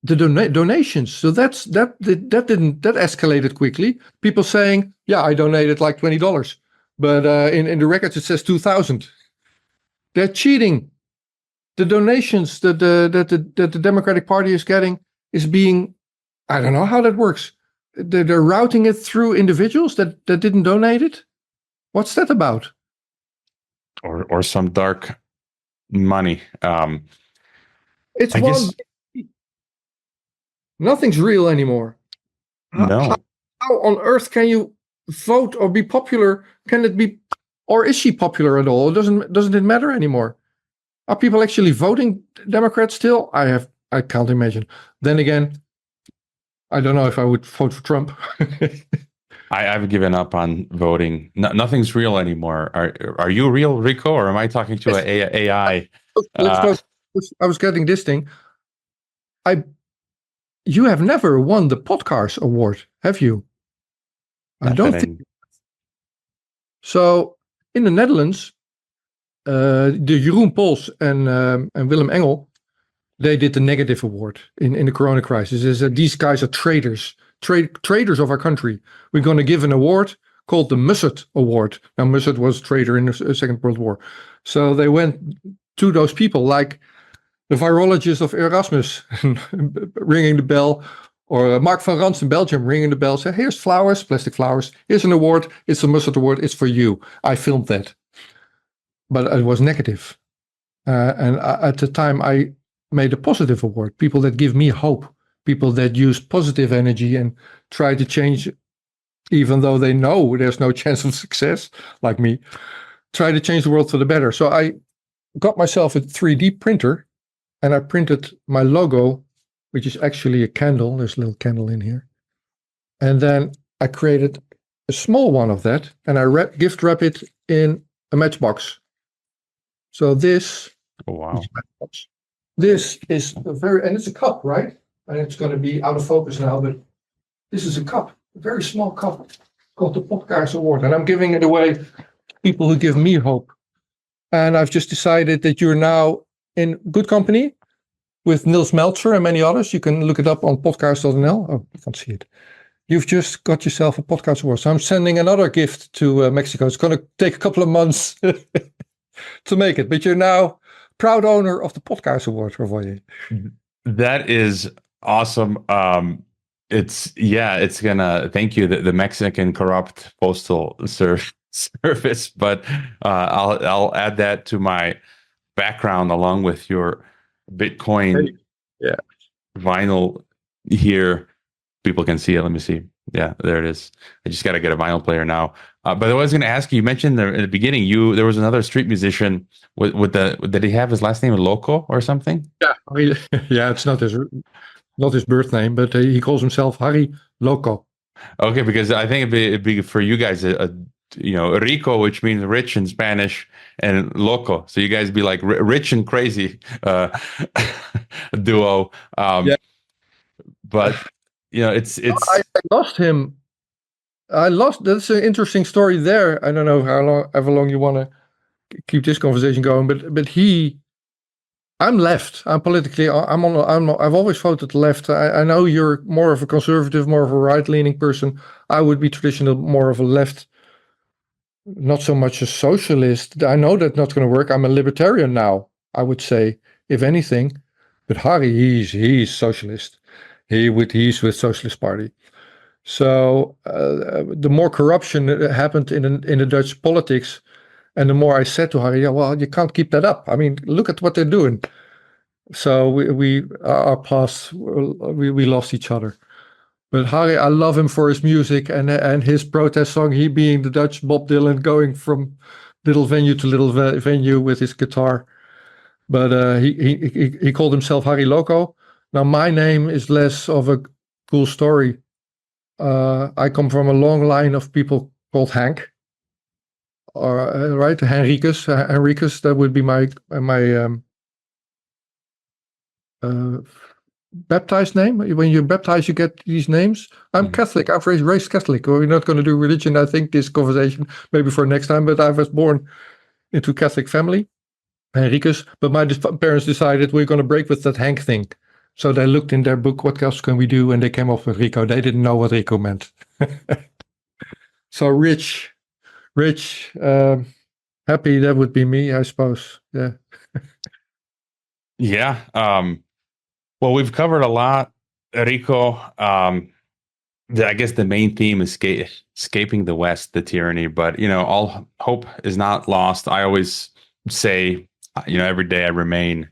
the donations. So that escalated quickly. People saying, "Yeah, I donated like $20, but in the records it says 2,000." They're cheating. The donations that the Democratic Party is getting is being, I don't know how that works. They're routing it through individuals that didn't donate it. What's that about? Or some dark money. It's I guess nothing's real anymore. no. How on earth can you vote or be popular? Can it be, or is she popular at all? Doesn't it matter anymore? Are people actually voting Democrats still? I can't imagine. Then again, I don't know if I would vote for Trump. I've given up on voting. Nothing's real anymore. Are you real, Rico, or am I talking to an AI? I was getting this thing. You have never won the Potkaars award, have you? I don't think so. In the Netherlands, the Jeroen Pols and Willem Engel, they did the negative award in the Corona crisis. Is that these guys are traitors of our country. We're going to give an award called the Mussert Award. Now, Mussert was a traitor in the Second World War. So they went to those people like the virologist of Erasmus ringing the bell, or Mark van Rans in Belgium ringing the bell, say, here's flowers, plastic flowers. Here's an award. It's a Mussert Award. It's for you. I filmed that. But it was negative. And at the time, I made a positive award. People that give me hope. People that use positive energy and try to change, even though they know there's no chance of success, like me, try to change the world for the better. So I got myself a 3D printer and I printed my logo, which is actually a candle. There's a little candle in here. And then I created a small one of that and I gift wrap it in a matchbox. So this, this is and it's a cup, right? And it's going to be out of focus now, but this is a cup, a very small cup called the Potkaars Award. And I'm giving it away to people who give me hope. And I've just decided that you're now in good company with Niels Meltzer and many others. You can look it up on potkaars.nl. Oh, I can't see it. You've just got yourself a Potkaars Award. So I'm sending another gift to Mexico. It's going to take a couple of months to make it, but you're now proud owner of the Potkaars Award, Rovoye. That is awesome. It's gonna thank you, the Mexican corrupt postal service, but I'll add that to my background along with your Bitcoin vinyl here. People can see it. Let me see. Yeah, there it is. I just got to get a vinyl player now. But I was going to ask you. You mentioned in the beginning, there was another street musician did he have his last name Loco or something? Yeah, yeah. It's not his birth name, but he calls himself Harry Loco. Okay, because I think it'd be for you guys Rico, which means rich in Spanish, and Loco. So you guys be like rich and crazy duo. But it's. I lost him. That's an interesting story there. I don't know however long you want to keep this conversation going, but I'm left. I'm politically. I've always voted left. I know you're more of a conservative, more of a right-leaning person. I would be traditional, more of a left. Not so much a socialist. I know that's not going to work. I'm a libertarian now, I would say, if anything. But Harry, he's socialist. He's with Socialist Party. So the more corruption that happened in the Dutch politics, and the more I said to Harry, well, you can't keep that up. I mean, look at what they're doing. So our paths, we lost each other. But Harry, I love him for his music and his protest song. He being the Dutch Bob Dylan, going from little venue to little venue with his guitar. But he called himself Harry Loco. Now my name is less of a cool story. I come from a long line of people called Hank, right? Henricus. That would be my baptized name. When you baptize, you get these names. I'm Catholic. I've raised Catholic. We're not going to do religion, I think, this conversation, maybe for next time, but I was born into a Catholic family, Henricus. But my parents decided we're going to break with that Hank thing. So they looked in their book, what else can we do? And they came up with Rico. They didn't know what Rico meant. So rich, happy, that would be me, I suppose. Yeah. Yeah. Well, we've covered a lot, Rico. I guess the main theme is escaping the West, the tyranny. But, all hope is not lost. I always say, every day I remain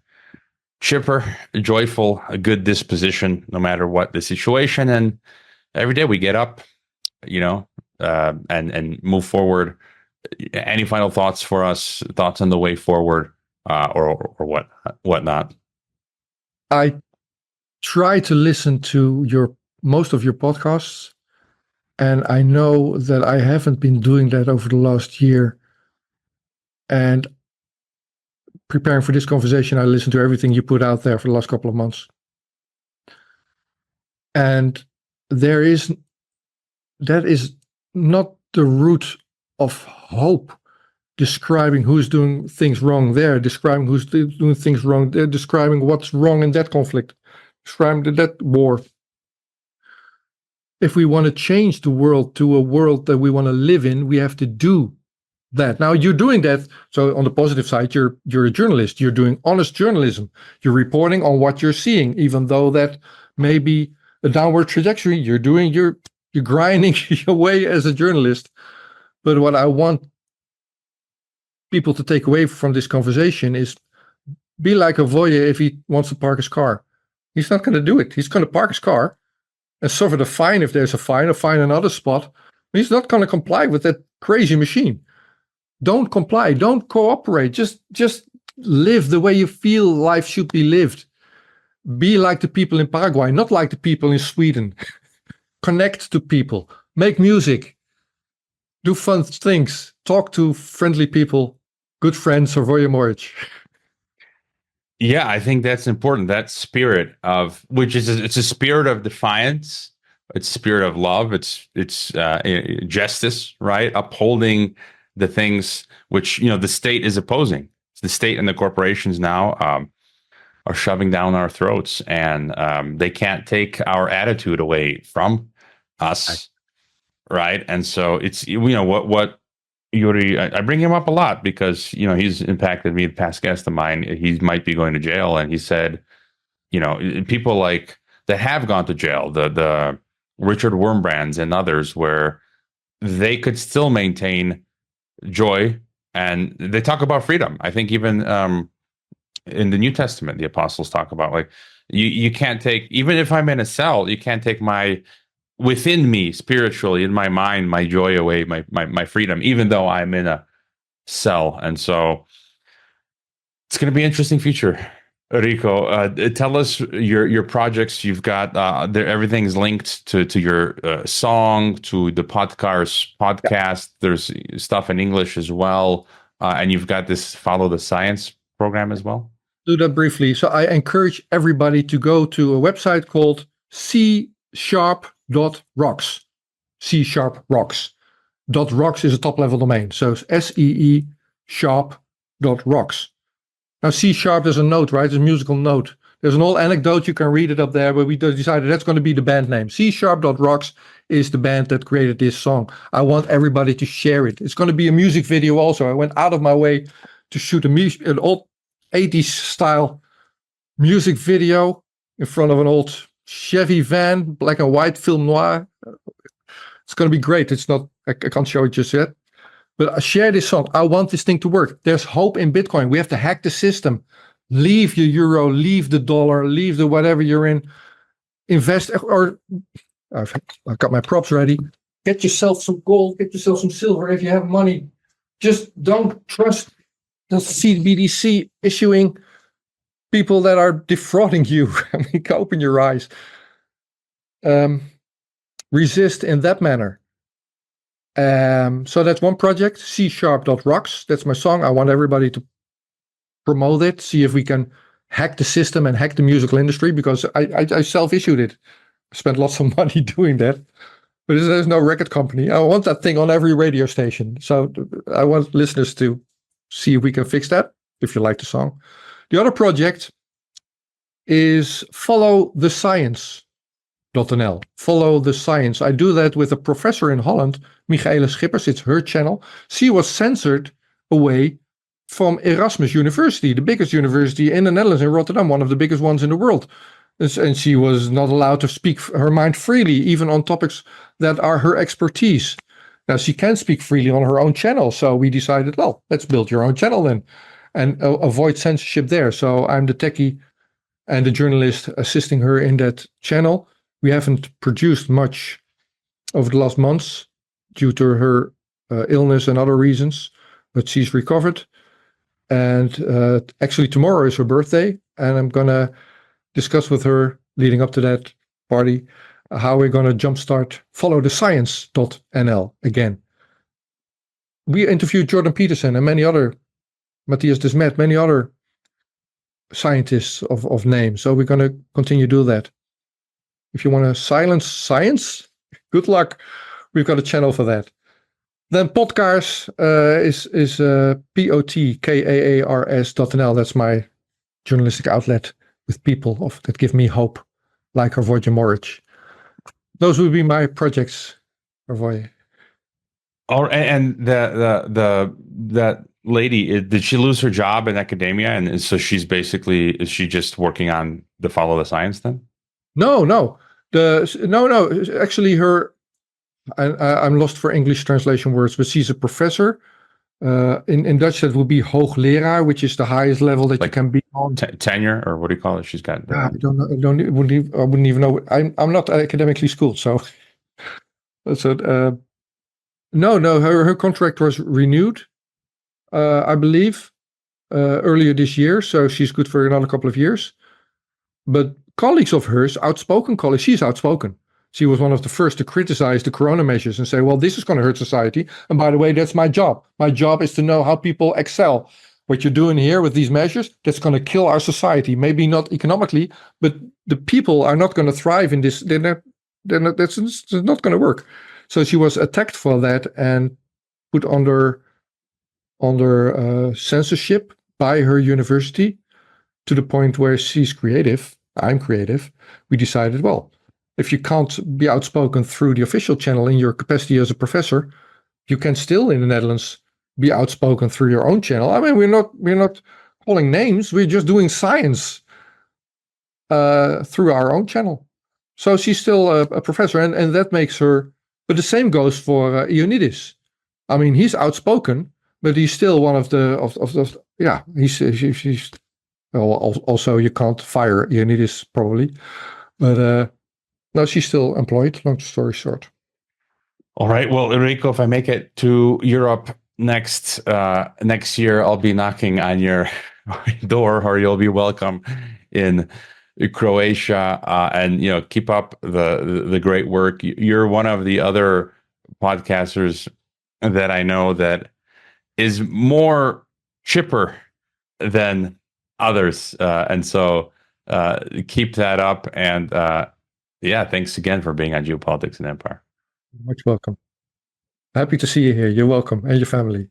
chipper, joyful, a good disposition, no matter what the situation. And every day we get up, and move forward. Any final thoughts for us? Thoughts on the way forward, or whatnot? I try to listen to most of your podcasts, and I know that I haven't been doing that over the last year. And preparing for this conversation, I listened to everything you put out there for the last couple of months. And that is not the root of hope, describing who's doing things wrong there, describing who's doing things wrong there, describing what's wrong in that conflict, describing that war. If we want to change the world to a world that we want to live in, we have to do that. Now you're doing that. So on the positive side, you're a journalist. You're doing honest journalism. You're reporting on what you're seeing, even though that may be a downward trajectory. You're grinding your way as a journalist. But what I want people to take away from this conversation is be like a voyeur if he wants to park his car. He's not going to do it. He's going to park his car and suffer the fine if there's a fine, or find another spot. He's not going to comply with that crazy machine. Don't comply. Don't cooperate. Just live the way you feel life should be lived. Be like the people in Paraguay, not like the people in Sweden. Connect to people. Make music. Do fun things. Talk to friendly people, good friends, or voyeur marriage. Yeah, I think that's important. That spirit of it's a spirit of defiance. It's a spirit of love. It's justice, right? Upholding the things which the state is opposing. The state and the corporations now are shoving down our throats, and they can't take our attitude away from us, right? And so it's what Yuri. I bring him up a lot because he's impacted me. Past guest of mine, he might be going to jail, and he said, people like that have gone to jail, the Richard Wurmbrands and others, where they could still maintain joy, and they talk about freedom. I think even in the New Testament, the apostles talk about, like, you can't take, even if I'm in a cell, you can't take within me spiritually, in my mind, my joy away, my freedom, even though I'm in a cell. And so it's going to be an interesting future. Rico, tell us your projects. You've got everything's linked to your song, to the Potkaars podcast. There's stuff in English as well, and you've got this Follow the Science program as well. Do that briefly. So I encourage everybody to go to a website called C#.rocks. C#rocks. .rocks is a top level domain. So it's SEE sharp.rocks. Now C#, there's a note, right? There's a musical note. There's an old anecdote. You can read it up there, but we decided that's going to be the band name. C#.rocks is the band that created this song. I want everybody to share it. It's going to be a music video also. I went out of my way to shoot an old 80s style music video in front of an old Chevy van, black and white, film noir. It's going to be great. It's not, I can't show it just yet. But share this song. I want this thing to work. There's hope in Bitcoin. We have to hack the system. Leave your euro, leave the dollar, leave the whatever you're in. Invest, or I've got my props ready. Get yourself some gold, get yourself some silver if you have money. Just don't trust the CBDC issuing people that are defrauding you. I mean, open your eyes. Resist in that manner. So that's one project, C#.rocks. That's my song. I want everybody to promote it, see if we can hack the system and hack the musical industry, because I self-issued it. I spent lots of money doing that. But there's no record company. I want that thing on every radio station. So I want listeners to see if we can fix that, if you like the song. The other project is Follow the Science.nl. Follow the Science. I do that with a professor in Holland, Michaela Schippers. It's her channel. She was censored away from Erasmus University, the biggest university in the Netherlands, in Rotterdam, one of the biggest ones in the world. And she was not allowed to speak her mind freely, even on topics that are her expertise. Now, she can speak freely on her own channel. So we decided, well, let's build your own channel then and avoid censorship there. So I'm the techie and the journalist assisting her in that channel. We haven't produced much over the last months due to her illness and other reasons, but she's recovered. And actually tomorrow is her birthday, and I'm going to discuss with her leading up to that party how we're going to jumpstart Follow the Science.nl again. We interviewed Jordan Peterson and many other, Matthias Desmet, many other scientists of name. So we're going to continue to do that. If you want to silence science, good luck. We've got a channel for that. Then Potkaars is Potkaars.nl. That's my journalistic outlet with people that give me hope, like Avoye Morich. Those would be my projects, Avoye. Oh, and that lady, did she lose her job in academia, and so is she just working on the Follow the Science then? No. Actually, I'm lost for English translation words, but she's a professor. In Dutch, that would be hoogleraar, which is the highest level that you can be on. Tenure, or what do you call it? She's got. I don't know. I wouldn't even know. I'm not academically schooled, so. No. Her contract was renewed, I believe, earlier this year. So she's good for another couple of years. But colleagues of hers, outspoken colleagues, she's outspoken. She was one of the first to criticize the corona measures and say, well, this is going to hurt society. And by the way, that's my job. My job is to know how people excel. What you're doing here with these measures, that's going to kill our society. Maybe not economically, but the people are not going to thrive in this. That's not going to work. So she was attacked for that and put under censorship by her university, to the point where she's creative. I'm creative. We decided, well, if you can't be outspoken through the official channel in your capacity as a professor, you can still in the Netherlands be outspoken through your own channel. I mean, we're not calling names. We're just doing science through our own channel. So she's still a professor, and that makes her. But the same goes for Ioannidis. I mean, he's outspoken, but he's still one of the. Yeah, he's. Well, also you can't fire Ioannidis probably, but. No, she's still employed, long story short. All right. Well, Rico, if I make it to Europe next year, I'll be knocking on your door, or you'll be welcome in Croatia. And keep up the great work. You're one of the other podcasters that I know that is more chipper than others, and so keep that up. And yeah, thanks again for being on Geopolitics and Empire. Much welcome. Happy to see you here. You're welcome, and your family.